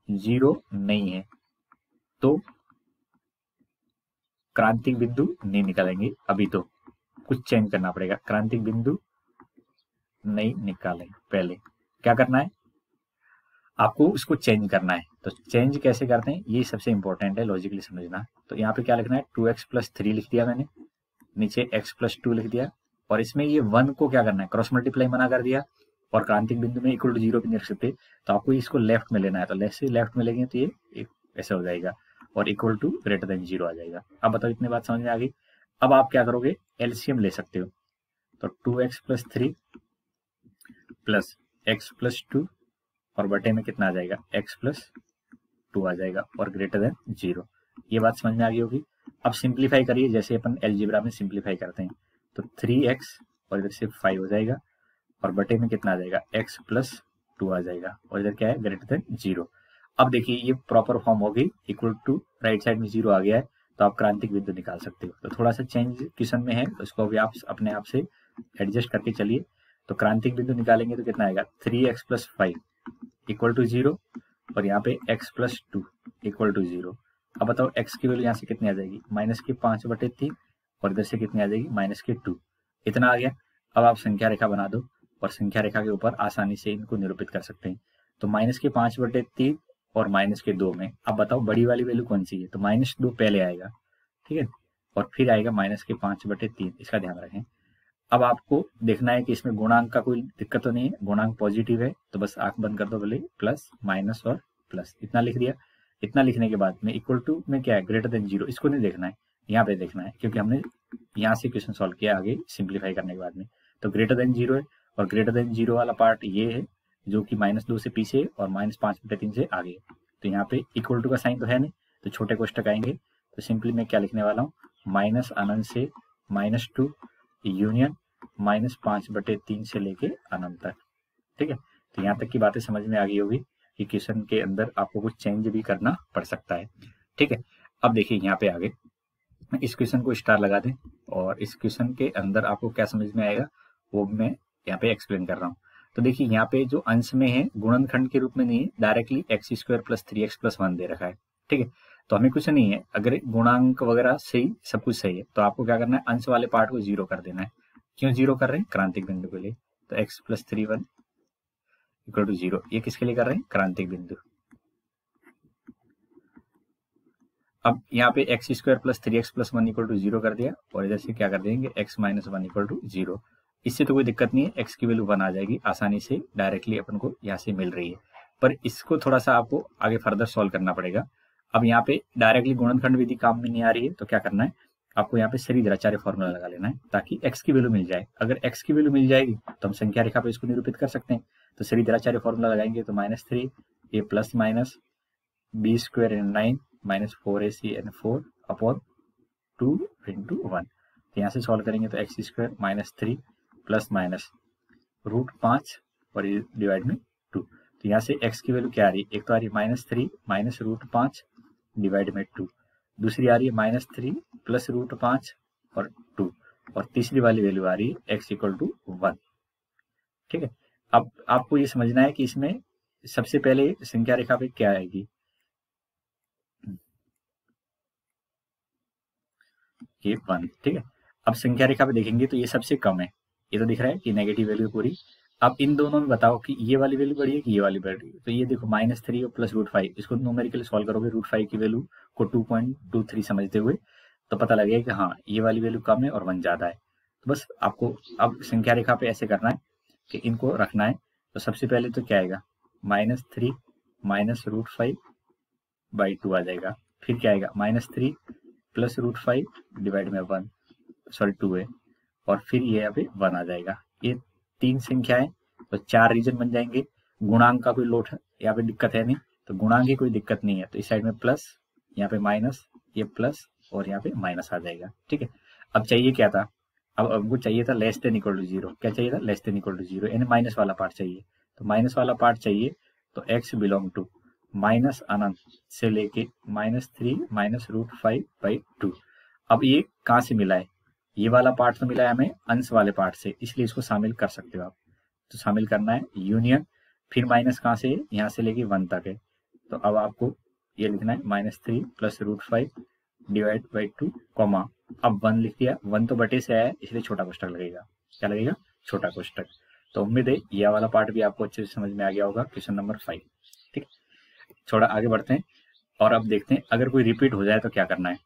0 नहीं है तो क्रांतिक बिंदु नहीं निकालेंगे। अभी तो कुछ चेंज करना पड़ेगा, क्रांतिक बिंदु नहीं निकालेंगे। पहले क्या करना है, आपको उसको चेंज करना है। तो चेंज कैसे करते हैं ये सबसे इंपॉर्टेंट है, लॉजिकली समझना। तो यहाँ पे क्या लिखना है, 2x+3 लिख दिया मैंने, नीचे x+2 लिख दिया, और इसमें ये 1 को क्या करना है, क्रॉस मल्टीप्लाई मना कर दिया, और क्रांतिक बिंदु में इक्वल टू 0 भी नहीं रख सकते, तो आपको इसको लेफ्ट में लेना है, तो लेफ्ट से लेफ्ट में लेंगे तो ये ऐसा हो जाएगा, और इक्वल टू ग्रेटर देन 0 आ जाएगा। अब बताओ इतनी बात समझ में आ गई। अब आप क्या करोगे, एलसीएम ले सकते हो, तो 2x+3 प्लस x+2 और बटे में कितना आ जाएगा, x+2 आ जाएगा, और ग्रेटर देन 0। ये बात समझ में आ गई होगी। अब सिंप्लीफाई करिए, जैसे अपन अलजेब्रा में सिंप्लीफाई करते हैं, तो 3x और इधर से 5 हो जाएगा, और बटे में कितना आ जाएगा, x+2 आ जाएगा, और इधर क्या है, ग्रेटर देन 0। अब देखिए ये प्रॉपर फॉर्म हो गई, इक्वल टू राइट साइड में 0 आ गया है, तो आप क्रांतिक बिंदु निकाल सकते हो। तो थोड़ा सा चेंज क्वेश्चन में है, उसको भी आप अपने आप से एडजस्ट करके चलिए। तो क्रांतिक बिंदु निकालेंगे तो कितना आएगा, 3x+5 इक्वल टू 0, और यहाँ पे x+2 इक्वल टू 0। अब बताओ x की वैल्यू यहाँ से कितनी आ जाएगी, -5/3, और इधर से कितनी आ जाएगी, -2। इतना आ गया। अब आप संख्या रेखा बना दो, और संख्या रेखा के ऊपर आसानी से इनको निरूपित कर सकते हैं। तो -5/3 और -2 में अब बताओ बड़ी वाली वैल्यू कौन सी है, तो -2 पहले आएगा, ठीक है, और फिर आएगा -5/3, इसका ध्यान रखें। अब आपको देखना है कि इसमें गुणांक का कोई दिक्कत तो नहीं है, गुणांक पॉजिटिव है, तो बस आंख बंद कर दो, बोले प्लस माइनस और प्लस, इतना लिख दिया। इतना लिखने के बाद में इक्वल टू में क्या है, ग्रेटर देन 0, इसको नहीं देखना है, यहाँ पे देखना है, क्योंकि हमने यहाँ से क्वेश्चन सॉल्व किया आगे सिंप्लीफाई करने के बाद में। तो ग्रेटर देन 0 है, और ग्रेटर देन 0 वाला पार्ट ये है जो कि -2 से पीछे और -5/3 से आगे। तो यहाँ पे इक्वल टू का साइन तो है नहीं, तो छोटे कोष्ठक आएंगे। तो सिंपली मैं क्या लिखने वाला हूँ, माइनस अनंत से -2 यूनियन -5/3 से लेके अनंत तक, ठीक है। तो यहाँ तक की बातें समझ में आ गई होगी कि क्वेश्चन के अंदर आपको कुछ चेंज भी करना पड़ सकता है, ठीक है। अब देखिए यहाँ पे आगे इस क्वेश्चन को स्टार लगा दें, और इस क्वेश्चन के अंदर आपको क्या समझ में आएगा वो मैं यहाँ पे एक्सप्लेन कर रहा हूँ। तो देखिए यहाँ पे जो अंश में है गुणनखंड के रूप में नहीं है, डायरेक्टली x² + 3x+1 दे रखा है, ठीक है। तो हमें कुछ नहीं है, अगर गुणांक वगैरह सही, सब कुछ सही है, तो आपको क्या करना है, अंश वाले पार्ट को 0 कर देना है। क्यों 0 कर रहे हैं, क्रांतिक बिंदु के लिए। तो x+3 इक्वल टू 0, ये किसके लिए कर रहे हैं, क्रांतिक बिंदु। अब यहाँ पे x² + 3x+1 इक्वल टू 0 कर दिया, और इधर से क्या कर देंगे, x - 1 इक्वल टू 0। इससे तो कोई दिक्कत नहीं है, x की वैल्यू 1 आ जाएगी आसानी से, डायरेक्टली अपन को यहाँ से मिल रही है। पर इसको थोड़ा सा आपको आगे फर्दर सॉल्व करना पड़ेगा। अब यहाँ पे डायरेक्टली गुणनखंड विधि काम में नहीं आ रही है, तो क्या करना है, आपको यहाँ पे सरिद्राचार्य फॉर्मूला लगा लेना है, ताकि x की वैल्यू मिल जाए। अगर x की वैल्यू मिल जाएगी तो हम संख्या रेखा पे इसको निरूपित कर सकते हैं। तो सरिद्राचार्य फॉर्मूला लगाएंगे तो -3 a + b² 9 -4ac 4/2 × 1। तो यहाँ से सॉल्व करेंगे तो x² -3 ± √5 और ये डिवाइड में 2। तो यहाँ से x की वैल्यू क्या आ रही है, एक तो आ रही है -3 -√5 डिवाइड में 2, दूसरी आ रही है -3 + √5 और 2, और तीसरी वाली वैल्यू आ रही है x = 1, ठीक है। अब आपको ये समझना है कि इसमें सबसे पहले संख्या रेखा पे क्या आएगी, ये 1, ठीक है। अब संख्या रेखा पे देखेंगे तो ये सबसे कम है, ये तो दिख रहा है कि नेगेटिव वैल्यू पूरी। अब इन दोनों में बताओ कि ये वाली वैल्यू बड़ी है कि ये वाली बड़ी है। तो ये देखो -3 और +√5, इसको न्यूमेरिकली सॉल्व करोगे √5 की वैल्यू को 2.23 समझते हुए, तो पता लगेगा कि हाँ ये वाली वैल्यू कम है और 1 ज्यादा है। तो बस आपको अब संख्या रेखा पे ऐसे करना है कि इनको रखना है। तो सबसे पहले तो क्या आएगा, -3 -√5/2 आ जाएगा, फिर क्या आएगा, -3 + √5 डिवाइड में 1, सॉरी 2 है, और फिर ये यहाँ पे 1 आ जाएगा। ये 3 संख्याएं, तो 4 रीजन बन जाएंगे। गुणांक का कोई लोट यहाँ पे दिक्कत है नहीं, तो गुणांक की कोई दिक्कत नहीं है। तो इस साइड में प्लस, यहाँ पे माइनस, ये प्लस और यहाँ पे माइनस आ जाएगा, ठीक है। अब चाहिए क्या था, अब हमको चाहिए था लेस देन इक्वल टू 0। क्या चाहिए था, लेस देन इक्वल टू 0, यानी माइनस वाला पार्ट चाहिए। तो माइनस वाला पार्ट चाहिए, तो x बिलोंग टू माइनस अनंत से लेके -3 -√5/2। अब ये कहाँ से मिला है, ये वाला पार्ट तो मिला है हमें अंश वाले पार्ट से, इसलिए इसको शामिल कर सकते हो आप। तो शामिल करना है यूनियन, फिर माइनस कहाँ से, यहाँ से लेके 1 तक है। तो अब आपको ये लिखना है -3 + √5 डिवाइड बाई 2, कॉमा, अब 1 लिख दिया। 1 तो बटे से आया है, इसलिए छोटा कोष्ठक लगेगा। क्या लगेगा, छोटा कोष्ठक। तो उम्मीद है यह वाला पार्ट भी आपको अच्छे से समझ में आ गया होगा, क्वेश्चन नंबर 5, ठीक। थोड़ा आगे बढ़ते हैं और अब देखते हैं अगर कोई रिपीट हो जाए तो क्या करना है।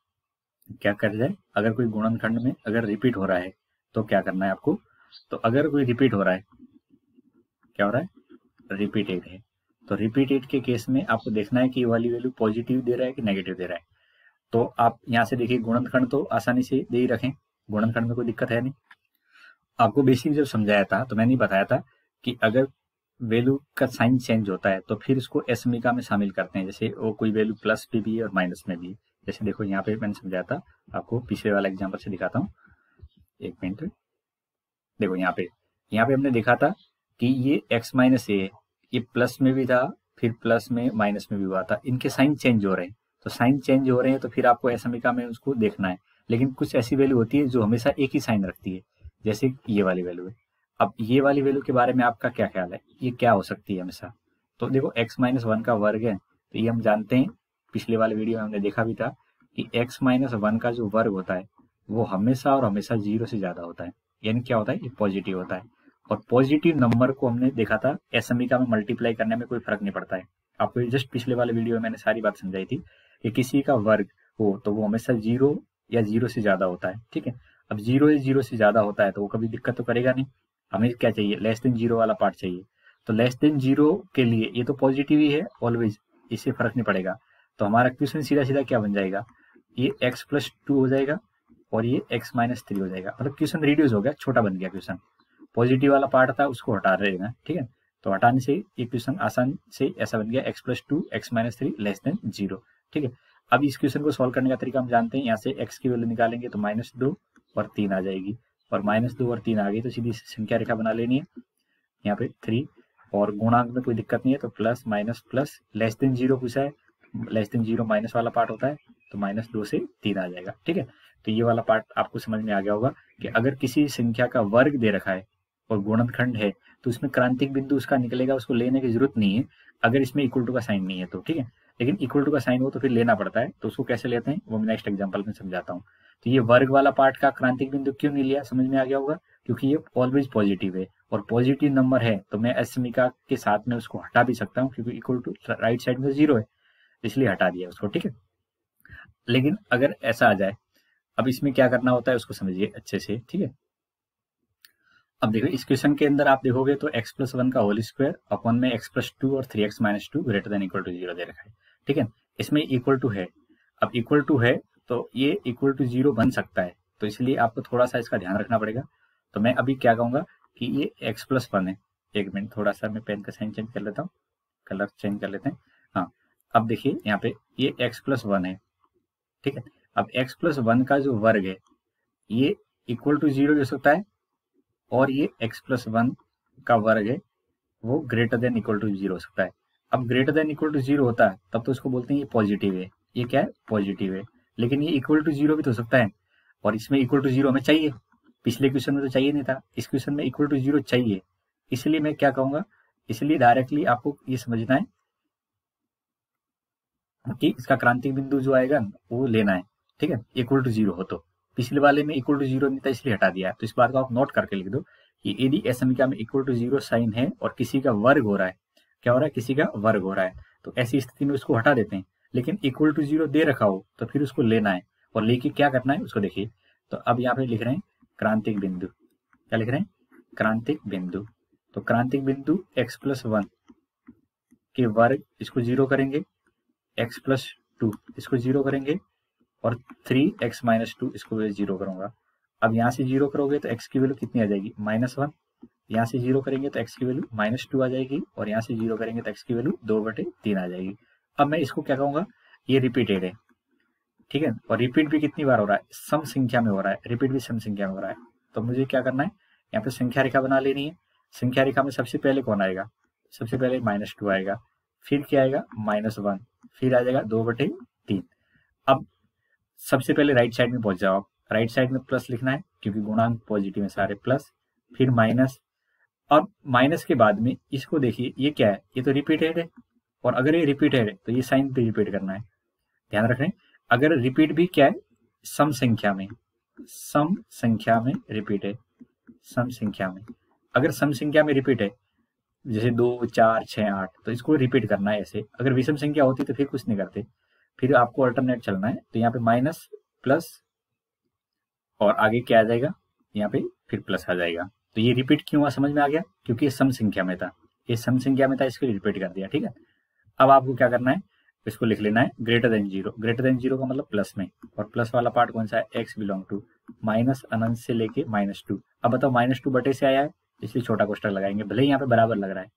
क्या कर जाए, अगर कोई गुणनखंड में अगर रिपीट हो रहा है तो क्या करना है आपको, तो अगर कोई रिपीट हो रहा है, क्या हो रहा है, रिपीटेड है, तो रिपीटेड के केस में आपको देखना है कि ये वाली वैल्यू पॉजिटिव दे रहा है कि नेगेटिव दे रहा है। तो आप यहाँ से देखिए गुणनखंड तो आसानी से दे ही रखें, गुणनखंड में कोई दिक्कत है नहीं। आपको बेसिक जब समझाया था तो मैंने बताया था कि अगर वैल्यू का साइन चेंज होता है तो फिर उसको एसमीका में शामिल करते हैं, जैसे वो कोई वैल्यू प्लस पे भी है और माइनस में भी है। जैसे देखो यहाँ पे मैंने समझाया था, आपको पिछले वाला एग्जाम्पल से दिखाता हूँ, एक मिनट। देखो यहाँ पे हमने देखा था कि ये x माइनस ए है, ये प्लस में भी था, फिर प्लस में माइनस में भी हुआ था, इनके साइन चेंज हो रहे हैं। तो साइन चेंज हो रहे हैं तो फिर आपको एसमीका में उसको देखना है। लेकिन कुछ ऐसी वैल्यू होती है जो हमेशा एक ही साइन रखती है, जैसे ये वाली वैल्यू है। अब ये वाली वैल्यू के बारे में आपका क्या ख्याल है, ये क्या हो सकती है हमेशा? तो देखो x माइनस वन का वर्ग है, तो ये हम जानते हैं, पिछले वाले वीडियो में हमने देखा भी था कि x माइनस वन का जो वर्ग होता है वो हमेशा और हमेशा 0 से ज्यादा होता है, यानी क्या होता है, ये पॉजिटिव होता है। और पॉजिटिव नंबर को हमने देखा था एसमीका में मल्टीप्लाई करने में कोई फर्क नहीं पड़ता है। आपको जस्ट पिछले वाले वीडियो में मैंने सारी बात समझाई थी कि किसी का वर्ग हो तो वो हमेशा 0 या 0 से ज्यादा होता है, ठीक है। अब 0 या 0 से ज्यादा होता है तो वो कभी दिक्कत तो करेगा नहीं। हमें क्या चाहिए, लेस देन 0 वाला पार्ट चाहिए। तो लेस देन 0 के लिए ये तो पॉजिटिव ही है ऑलवेज, इससे फर्क नहीं पड़ेगा। तो हमारा क्वेश्चन सीधा सीधा क्या बन जाएगा, ये x प्लस 2 हो जाएगा और ये x माइनस 3 हो जाएगा। मतलब क्वेश्चन रिड्यूस हो गया, छोटा बन गया क्वेश्चन। पॉजिटिव वाला पार्ट था उसको हटा देना, ठीक है। तो हटाने से ये क्वेश्चन आसान से ऐसा बन गया x plus 2 x minus 3 less than 0, ठीक है। अब इस क्वेश्चन को सॉल्व करने का तरीका हम जानते हैं, यहाँ से x की वैल्यू निकालेंगे तो -2 और 3 आ जाएगी, और -2 और 3 आ गई तो सीधी संख्या रेखा बना लेनी है यहाँ पे 3, और गुणांक में कोई दिक्कत नहीं है, तो plus minus plus, less than 0 पूछा है, लेस देन 0 माइनस वाला पार्ट होता है, तो -2 से 3 आ जाएगा, ठीक है। तो ये वाला पार्ट आपको समझ में आ गया होगा कि अगर किसी संख्या का वर्ग दे रखा है और गुणनखंड है तो उसमें क्रांतिक बिंदु उसका निकलेगा, उसको लेने की जरूरत नहीं है अगर इसमें इक्वल टू का साइन नहीं है तो, ठीक है। लेकिन इक्वल टू का साइन हो तो फिर लेना पड़ता है, तो उसको कैसे लेते हैं वो मैं नेक्स्ट एग्जाम्पल में समझाता हूँ। तो ये वर्ग वाला पार्ट का क्रांतिक बिंदु क्यों नहीं लिया, समझ में आ गया होगा, क्योंकि ये ऑलवेज पॉजिटिव है और पॉजिटिव नंबर है तो मैं एसमीका के साथ में उसको हटा भी सकता हूँ, क्योंकि इक्वल टू राइट साइड में 0 है, इसलिए हटा दिया उसको, ठीक है। लेकिन अगर ऐसा आ जाए, अब इसमें क्या करना होता है उसको समझिए अच्छे से, ठीक है। अब देखो इस क्वेश्चन के अंदर आप देखोगे तो x प्लस 1 का होल स्क्वायर अपन में x प्लस 2 और 3x minus 2 greater than equal to 0 दे रखा है, ठीक है। इसमें इक्वल टू है, अब इक्वल टू है तो ये इक्वल टू 0 बन सकता है, तो इसलिए आपको थोड़ा सा इसका ध्यान रखना पड़ेगा। तो मैं अभी क्या कहूँगा कि ये x प्लस 1 है, एक मिनट थोड़ा सा मैं पेन का साइन चेंज कर लेता हूँ, कलर चेंज कर लेते हैं। हाँ, अब देखिए यहाँ पे ये x प्लस 1 है, ठीक है। अब x प्लस 1 का जो वर्ग है ये इक्वल टू 0 हो सकता है, और ये x प्लस 1 का वर्ग है वो ग्रेटर देन इक्वल टू 0 हो सकता है। अब ग्रेटर देन इक्वल टू 0 होता है तब तो उसको बोलते हैं ये पॉजिटिव है, ये क्या है, पॉजिटिव है। लेकिन ये इक्वल टू 0 भी तो हो सकता है, और इसमें इक्वल टू 0 हमें चाहिए, पिछले क्वेश्चन में तो चाहिए नहीं था, इस क्वेश्चन में इक्वल टू 0 चाहिए। इसलिए मैं क्या कहूंगा, इसलिए डायरेक्टली आपको ये समझना है कि इसका क्रांतिक बिंदु जो आएगा वो लेना है, ठीक है, इक्वल टू 0 हो तो। पिछले वाले में इक्वल टू 0 नहीं था इसलिए हटा दिया, तो इस बात को आप नोट करके लिख दो कि यदि एसमीका में इक्वल टू 0 साइन है और किसी का वर्ग हो रहा है, क्या हो रहा है, किसी का वर्ग हो रहा है, तो ऐसी स्थिति में उसको हटा देते हैं। लेकिन इक्वल टू 0 दे रखा हो तो फिर उसको लेना है, और लेके क्या करना है उसको देखिए। तो अब यहाँ पे लिख रहे हैं क्रांतिक बिंदु, क्या लिख रहे हैं, क्रांतिक बिंदु। तो क्रांतिक बिंदु x प्लस 1 के वर्ग इसको 0 करेंगे, x प्लस 2 इसको 0 करेंगे, और 3x माइनस 2 इसको मैं 0 करूंगा। अब यहाँ से 0 करोगे तो x की वैल्यू कितनी आ जाएगी, -1। यहाँ से 0 करेंगे तो x की वैल्यू -2 आ जाएगी, और यहाँ से 0 करेंगे तो x की वैल्यू 2/3 आ जाएगी। अब मैं इसको क्या कहूँगा, ये रिपीटेड है, ठीक है, और रिपीट भी कितनी बार हो रहा है, सम संख्या में हो रहा है, रिपीट भी सम संख्या में हो रहा है। तो मुझे क्या करना है, यहाँ पे संख्या रेखा बना लेनी है। संख्या रेखा में सबसे पहले कौन आएगा, सबसे पहले -2 आएगा, फिर क्या आएगा -1, फिर आ जाएगा 2/3। अब सबसे पहले राइट साइड में पहुंच जाओ आप, राइट साइड में प्लस लिखना है क्योंकि गुणांक पॉजिटिव है सारे, प्लस फिर माइनस। अब माइनस के बाद में इसको देखिए ये क्या है, ये तो रिपीटेड है, और अगर ये रिपीटेड है तो ये साइन भी रिपीट करना है, ध्यान रखें। अगर रिपीट भी क्या है, सम संख्या में, सम संख्या में रिपीट है, सम संख्या में, अगर सम संख्या में रिपीट है जैसे 2 4 6 8 तो इसको रिपीट करना है ऐसे। अगर विषम संख्या होती तो फिर कुछ नहीं करते, फिर आपको अल्टरनेट चलना है। तो यहाँ पे माइनस प्लस और आगे क्या आ जाएगा, यहाँ पे फिर प्लस आ जाएगा। तो ये रिपीट क्यों हुआ समझ में आ गया, क्योंकि ये सम संख्या में था, ये सम संख्या में था, इसको रिपीट कर दिया। ठीक है, अब आपको क्या करना है, इसको लिख लेना है greater than zero. Greater than zero का मतलब प्लस में, और प्लस वाला पार्ट कौन सा है, एक्स बिलोंग टू माइनस अनंत से लेके -2। अब बताओ -2 बटे से आया है, इसलिए छोटा कोष्टक लगाएंगे, भले ही यहाँ पे बराबर लग रहा है।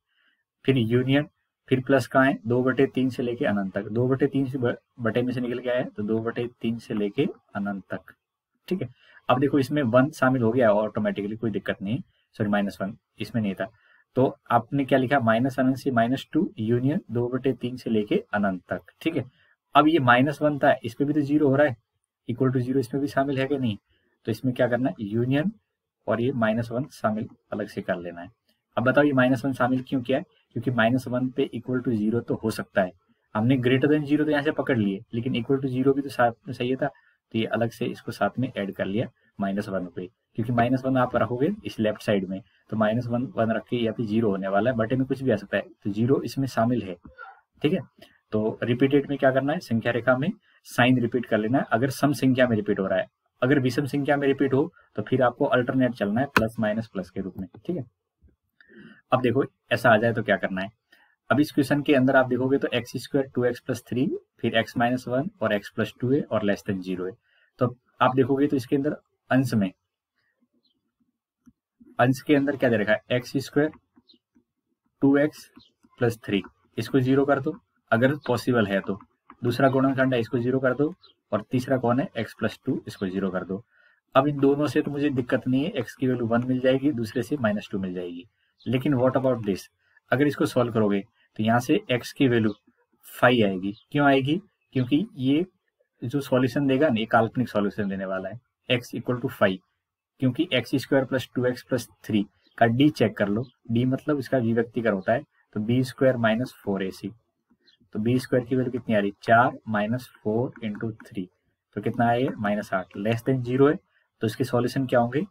फिर यूनियन, फिर प्लस कहाँ है, 2/3 से लेके अनंत तक, 2/3 से बटे में से निकल के आया है, तो 2/3 से लेके अनंत तक। ठीक है, अब देखो इसमें 1 शामिल हो गया ऑटोमेटिकली, कोई दिक्कत नहीं है, सॉरी -1 इसमें नहीं था। तो आपने क्या लिखा, माइनस अनंत से -2 यूनियन 2/3 से लेके अनंत तक। ठीक है, अब ये -1 था, इस पे भी तो 0 हो रहा है, इक्वल टू 0 इसमें भी शामिल है कि नहीं, तो इसमें क्या करना है, यूनियन और ये -1 शामिल अलग से कर लेना है। अब बताओ ये -1 शामिल क्यों किया है, क्योंकि -1 पे इक्वल टू 0 तो हो सकता है, हमने ग्रेटर देन 0 तो यहाँ से पकड़ लिए, लेकिन इक्वल टू 0 भी तो साथ में सही था, तो ये अलग से इसको साथ में ऐड कर लिया -1 पे, क्योंकि -1 आप रखोगे इस लेफ्ट साइड में, तो -1 रख के या फिर 0 होने वाला है, बटे में कुछ भी आ सकता है, तो 0 इसमें शामिल है। ठीक है, तो रिपीटेड में क्या करना है, संख्या रेखा में साइन रिपीट कर लेना है, अगर सम संख्या में रिपीट हो रहा है। अगर विषम संख्या में रिपीट हो तो फिर आपको अल्टरनेट चलना है प्लस माइनस प्लस के रूप में। ठीक है, अब देखो ऐसा आ जाए तो क्या करना है, अब इस क्वेश्चन के अंदर आप देखोगे तो x² 2x+3 फिर x-1 और x+2 है और लेस देन 0 है। तो आप देखोगे तो इसके अंदर अंश में, अंश के अंदर क्या दे रखा है, x² 2x+3, इसको 0 कर दो अगर पॉसिबल है तो, दूसरा गुणनखंड है इसको 0 कर दो, और तीसरा कौन है x+2, इसको 0 कर दो। अब इन दोनों से तो मुझे दिक्कत नहीं है, x की वैल्यू 1 मिल जाएगी, दूसरे से -2 मिल जाएगी, लेकिन व्हाट अबाउट दिस, अगर इसको सॉल्व करोगे तो यहाँ से x की वैल्यू 5 आएगी। क्यों आएगी, क्योंकि ये जो सॉल्यूशन देगा ना, ये काल्पनिक सॉल्यूशन देने वाला है, x = 5, क्योंकि x² + 2x+3 का d चेक कर लो, d मतलब इसका विभक्तिकर होता है, तो b² - 4ac, तो b² की वैल्यू कितनी आ रही, 4 - 4 × 3, तो कितना आएगा -8, लेस देन 0 है, तो इसके सॉल्यूशन क्या होंगे,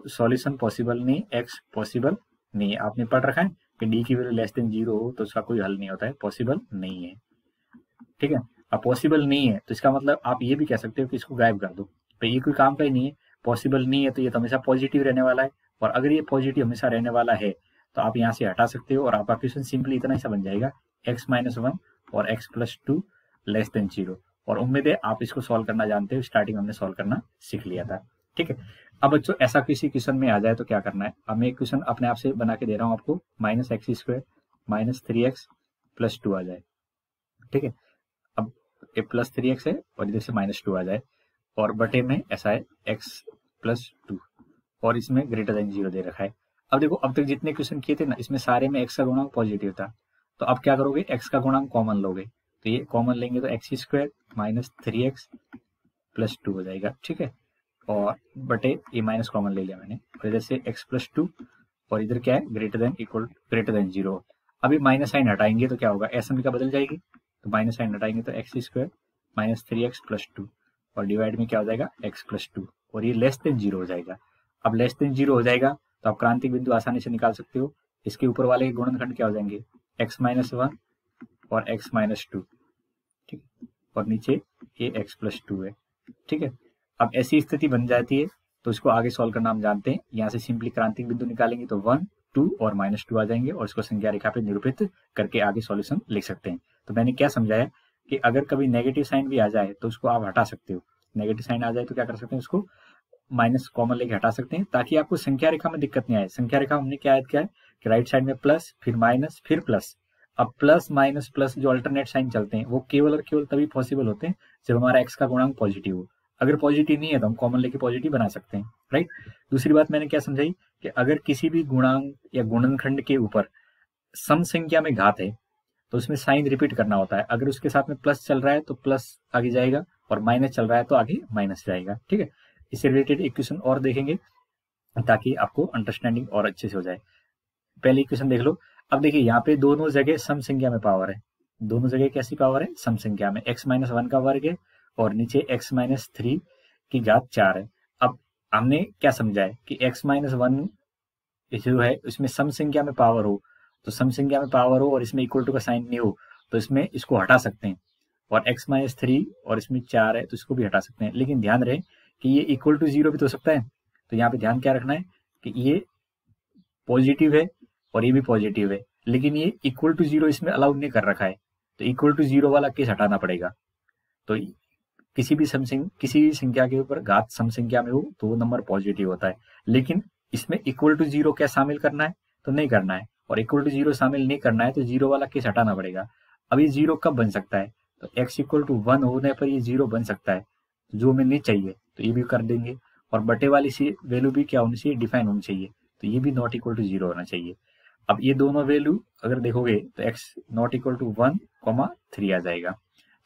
सॉल्यूशन पॉसिबल नहीं, x पॉसिबल नहीं है। आपने पढ़ रखा है कि d की वैल्यू लेस देन 0 हो तो उसका कोई हल नहीं होता है, पॉसिबल नहीं है। ठीक है, अब पॉसिबल नहीं है तो इसका मतलब आप ये भी कह सकते हो कि इसको गायब कर दो, तो ये कोई काम का ही नहीं है, पॉसिबल नहीं है तो ये तो हमेशा पॉजिटिव रहने वाला है, और अगर ये पॉजिटिव हमेशा रहने वाला है तो आप यहाँ से हटा सकते हो, और आपका क्वेश्चन सिंपली इतना ही सा बन जाएगा, x-1 और x+2 लेस देन 0, और उम्मीद है आप इसको सॉल्व करना जानते हो, स्टार्टिंग हमने सॉल्व करना सीख लिया था। ठीक है, अब बच्चों ऐसा किसी क्वेश्चन में आ जाए तो क्या करना है, अब मैं एक क्वेश्चन अपने आप से बना के दे रहा हूँ आपको, -x² - 3x+2 आ जाए। ठीक है, अब ये +3x है और इधर से -2 आ जाए, और बटे में ऐसा है x+2, और इसमें ग्रेटर देन 0 दे रखा है। अब देखो अब तक जितने क्वेश्चन किए थे ना, इसमें सारे में x का गुणांक पॉजिटिव था, तो अब क्या करोगे, x का गुणांक कॉमन लोगे, तो ये कॉमन लेंगे तो x² - 3x+2 हो जाएगा। ठीक है, और बटे ये माइनस कॉमन ले लिया मैंने, और इधर से x+2, और इधर क्या है, ग्रेटर देन 0। अभी माइनस साइन हटाएंगे तो क्या होगा, असाम्यिका बदल जाएगी, तो माइनस साइन हटाएंगे तो x² - 3x+2, और डिवाइड में क्या हो जाएगा, x+2, और ये लेस देन 0 हो जाएगा। अब लेस देन 0 हो जाएगा तो आप क्रांतिक बिंदु आसानी से निकाल सकते हो, इसके ऊपर वाले गुणनखंड क्या हो जाएंगे, x-1 और x-2, ठीक है, और नीचे ये x+2 है। ठीक है, अब ऐसी स्थिति बन जाती है तो इसको आगे सॉल्व करना हम जानते हैं, यहाँ से सिंपली क्रांतिक बिंदु निकालेंगे तो 1, 2 और -2 आ जाएंगे, और इसको संख्या रेखा पे निरूपित करके आगे सॉल्यूशन लिख सकते हैं। तो मैंने क्या समझाया कि अगर कभी नेगेटिव साइन भी आ जाए तो उसको आप हटा सकते हो, नेगेटिव साइन आ जाए तो क्या कर सकते हैं, उसको माइनस कॉमन लेके हटा सकते हैं, ताकि आपको संख्या रेखा में दिक्कत नहीं आए। संख्या रेखा हमने क्या याद किया है कि राइट साइड में प्लस, फिर माइनस, फिर प्लस। अब प्लस माइनस प्लस जो अल्टरनेट साइन चलते हैं वो केवल और केवल तभी पॉसिबल होते हैं जब हमारा एक्स का गुणांक पॉजिटिव हो। अगर पॉजिटिव नहीं है तो हम कॉमन लेके पॉजिटिव बना सकते हैं, राइट। दूसरी बात मैंने क्या समझाई कि अगर किसी भी गुणांक या गुणनखंड के ऊपर सम संख्या में घात है तो उसमें साइन रिपीट करना होता है। अगर उसके साथ में प्लस चल रहा है तो प्लस आगे जाएगा, और माइनस चल रहा है तो आगे माइनस जाएगा। ठीक है, इससे रिलेटेड इक्वेशन और देखेंगे ताकि आपको अंडरस्टैंडिंग और अच्छे से हो जाए। पहले इक्वेशन देख लो। अब देखिए यहाँ पे दोनों जगह सम संख्या में पावर है, दोनों जगह कैसी पावर है, सम संख्या में। x-1 का वर्ग है और नीचे x-3 की घात 4 है। अब हमने क्या समझा है कि x-1 जो है इसमें सम संख्या में पावर हो, तो सम संख्या में पावर हो और इसमें इक्वल टू का साइन नहीं हो तो इसमें इसको हटा सकते हैं। और x माइनस 3 और इसमें 4 है तो इसको भी हटा सकते हैं, लेकिन ध्यान रहे कि ये इक्वल टू 0 भी तो हो सकता है। तो यहाँ पे ध्यान क्या रखना है कि ये पॉजिटिव है और ये भी पॉजिटिव है, लेकिन ये इक्वल टू 0 इसमें अलाउ नहीं कर रखा है, तो इक्वल टू 0 वाला केस हटाना पड़ेगा। तो किसी भी संख्या के ऊपर घात सम संख्या में हो तो वो नंबर पॉजिटिव होता है, लेकिन इसमें इक्वल टू 0 क्या शामिल करना है तो नहीं करना है, और इक्वल टू 0 शामिल नहीं करना है तो 0 वाला केस हटाना पड़ेगा। अब ये 0 कब बन सकता है, तो x इक्वल टू 1 होने पर ये 0 बन सकता है, जो हमें नहीं चाहिए तो ये भी कर देंगे। और बटे वाली सी वैल्यू भी क्या होनी चाहिए, डिफाइन होनी चाहिए, तो ये भी नॉट इक्वल टू 0 होना चाहिए। अब ये दोनों वैल्यू अगर देखोगे तो x नॉट इक्वल टू 1,3 आ जाएगा।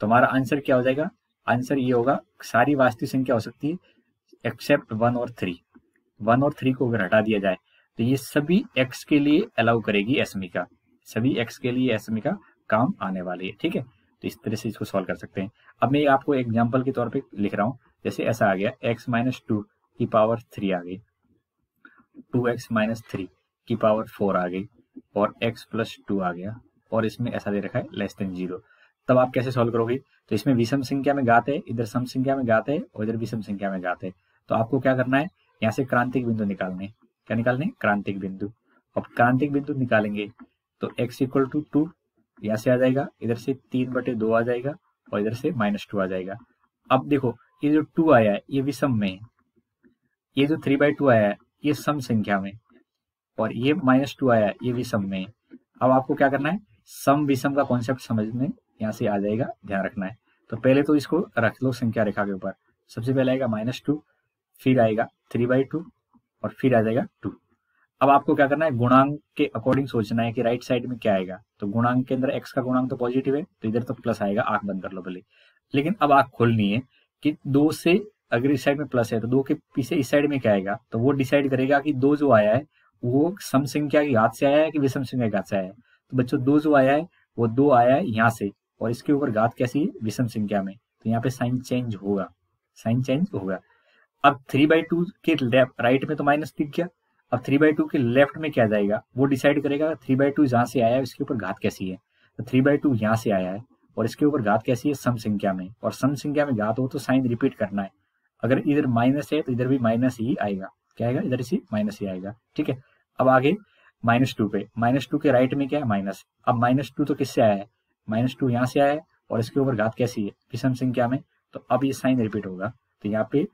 तो हमारा आंसर क्या हो जाएगा, आंसर ये होगा सारी वास्तविक संख्या हो सकती है एक्सेप्ट 1 और 3। 1 और 3 को अगर हटा दिया जाए तो ये सभी x के लिए अलाउ करेगी एसमी का, सभी x के लिए एसमी का काम आने वाली है। ठीक है, तो इस तरह से इसको सॉल्व कर सकते हैं। अब मैं आपको एग्जांपल के तौर पे लिख रहा हूँ, जैसे ऐसा आ गया x माइनस 2 की पावर 3 आ गई, 2x माइनस 3 की पावर 4 आ गई, और x प्लस 2 आ गया, और इसमें ऐसा दे रखा है लेस देन 0। तब आप कैसे सॉल्व करोगे, तो इसमें विषम संख्या में घात है, इधर सम संख्या में घात है और इधर विषम संख्या में घात है। तो आपको क्या करना है, यहाँ से क्रांतिक बिंदु निकालने। क्या निकालने, क्रांतिक बिंदु। अब क्रांतिक बिंदु निकालेंगे तो x इक्वल टू 2 यहाँ से आ जाएगा, इधर से 3/2 आ जाएगा और इधर से -2 आ जाएगा। अब देखो ये जो 2 आया है ये विषम में, ये जो 3/2 आया है ये सम संख्या में, और ये -2 आया है ये विषम में। अब आपको क्या करना है, सम विषम का कॉन्सेप्ट समझने यहाँ से आ जाएगा, ध्यान रखना है। तो पहले तो इसको रख लो संख्या रेखा के ऊपर, सबसे पहले आएगा -2, फिर आएगा 3/2 और फिर आ जाएगा 2। अब आपको क्या करना है, गुणांक के अकॉर्डिंग सोचना है कि राइट साइड में क्या आएगा। तो गुणांक के अंदर x का गुणांक तो पॉजिटिव है तो इधर तो प्लस आएगा, आंख बंद कर लो भले। लेकिन अब आंख खोलनी है कि 2 से अगर इस साइड में प्लस है तो 2 के पीछे इस साइड में क्या आएगा, तो वो डिसाइड करेगा कि 2 जो आया है वो सम संख्या की घात से आया है कि विषम संख्या की घात से आया है। तो बच्चों 2 जो आया है वो 2 आया है यहाँ से, और इसके ऊपर घात कैसी है, विषम संख्या में, तो यहाँ पे साइन चेंज होगा, साइन चेंज होगा। अब 3/2 के लेफ्ट राइट में तो माइनस दिख गया, अब 3/2 के लेफ्ट में क्या जाएगा वो डिसाइड करेगा 3/2 जहां से आया है इसके ऊपर घात कैसी है। तो 3/2 यहाँ से आया है और इसके ऊपर घात कैसी है, सम संख्या में, और सम संख्या में घात हो तो साइन रिपीट करना है। अगर इधर माइनस है तो इधर भी माइनस ही आएगा, क्या आएगा, इधर से माइनस ही आएगा। ठीक है, अब आगे -2 पे, -2 के राइट में क्या है, माइनस। अब -2 तो किससे आया है, -2 यहाँ से आया है और इसके ऊपर घात कैसी है, विषम संख्या में, तो अब ये साइन रिपीट होगा। तो यहाँ पे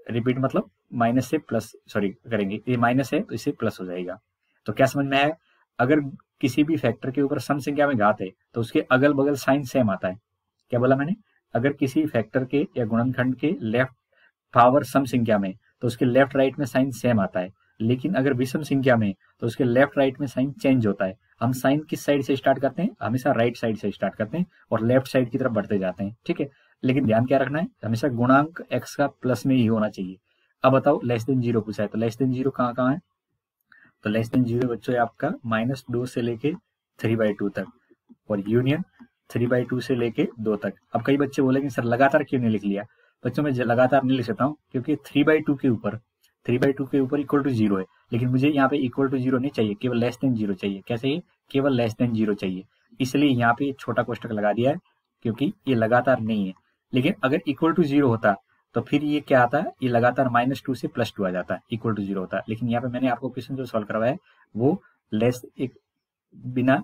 रिपीट मतलब माइनस से प्लस, सॉरी करेंगे, ये माइनस है तो इसे प्लस हो जाएगा। तो क्या समझ में आया, अगर किसी भी फैक्टर के ऊपर सम संख्या में घात है तो उसके अगल बगल साइन सेम आता है। क्या बोला मैंने, अगर किसी फैक्टर के या गुणनखंड के लेफ्ट पावर सम संख्या में तो उसके लेफ्ट राइट में साइन सेम आता है, लेकिन अगर विषम संख्या में तो उसके लेफ्ट राइट में साइन चेंज होता है। हम साइन किस साइड से स्टार्ट करते हैं, हमेशा राइट साइड से स्टार्ट करते हैं और लेफ्ट साइड की तरफ बढ़ते जाते हैं। ठीक है, लेकिन ध्यान क्या रखना है, हमेशा गुणांक x का प्लस में ही होना चाहिए। अब बताओ लेस देन 0 पूछा है, तो लेस देन 0 कहाँ कहाँ है, तो लेस देन 0 बच्चों आपका -2 से लेके 3/2 तक, और यूनियन 3/2 से लेके 2 तक। अब कई बच्चे बोलेंगे सर लगातार क्यों नहीं लिख लिया, बच्चों मैं लगातार नहीं लिख सकता हूँ क्योंकि 3/2 के ऊपर इक्वल टू 0 है, लेकिन मुझे यहाँ पे इक्वल टू 0 नहीं चाहिए, केवल लेस देन 0 चाहिए। क्या चाहिए, केवल लेस देन 0 चाहिए, इसलिए यहाँ पे छोटा कोष्टक लगा दिया है क्योंकि ये लगातार नहीं है। लेकिन अगर इक्वल टू 0 होता तो फिर ये क्या आता है, ये लगातार -2 से +2 आ जाता है, इक्वल टू 0 होता है। लेकिन यहाँ पे मैंने आपको क्वेश्चन जो सॉल्व करवाया है वो लेस एक बिना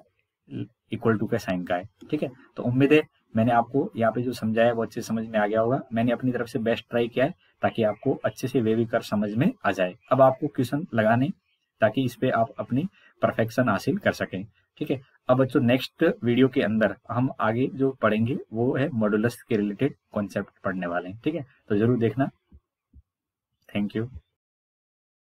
इक्वल टू के साइन का है। ठीक है, तो उम्मीद है मैंने आपको यहाँ पे जो समझाया वो अच्छे समझ में आ गया होगा। मैंने अपनी तरफ से बेस्ट ट्राई किया है ताकि आपको अच्छे से वे भी कर समझ में आ जाए। अब आपको क्वेश्चन लगाने ताकि इस पे आप अपनी परफेक्शन हासिल कर सकें। ठीक है, अब बच्चों नेक्स्ट वीडियो के अंदर हम आगे जो पढ़ेंगे वो है मॉडुलस के रिलेटेड कॉन्सेप्ट पढ़ने वाले हैं। ठीक है, तो जरूर देखना। Thank you.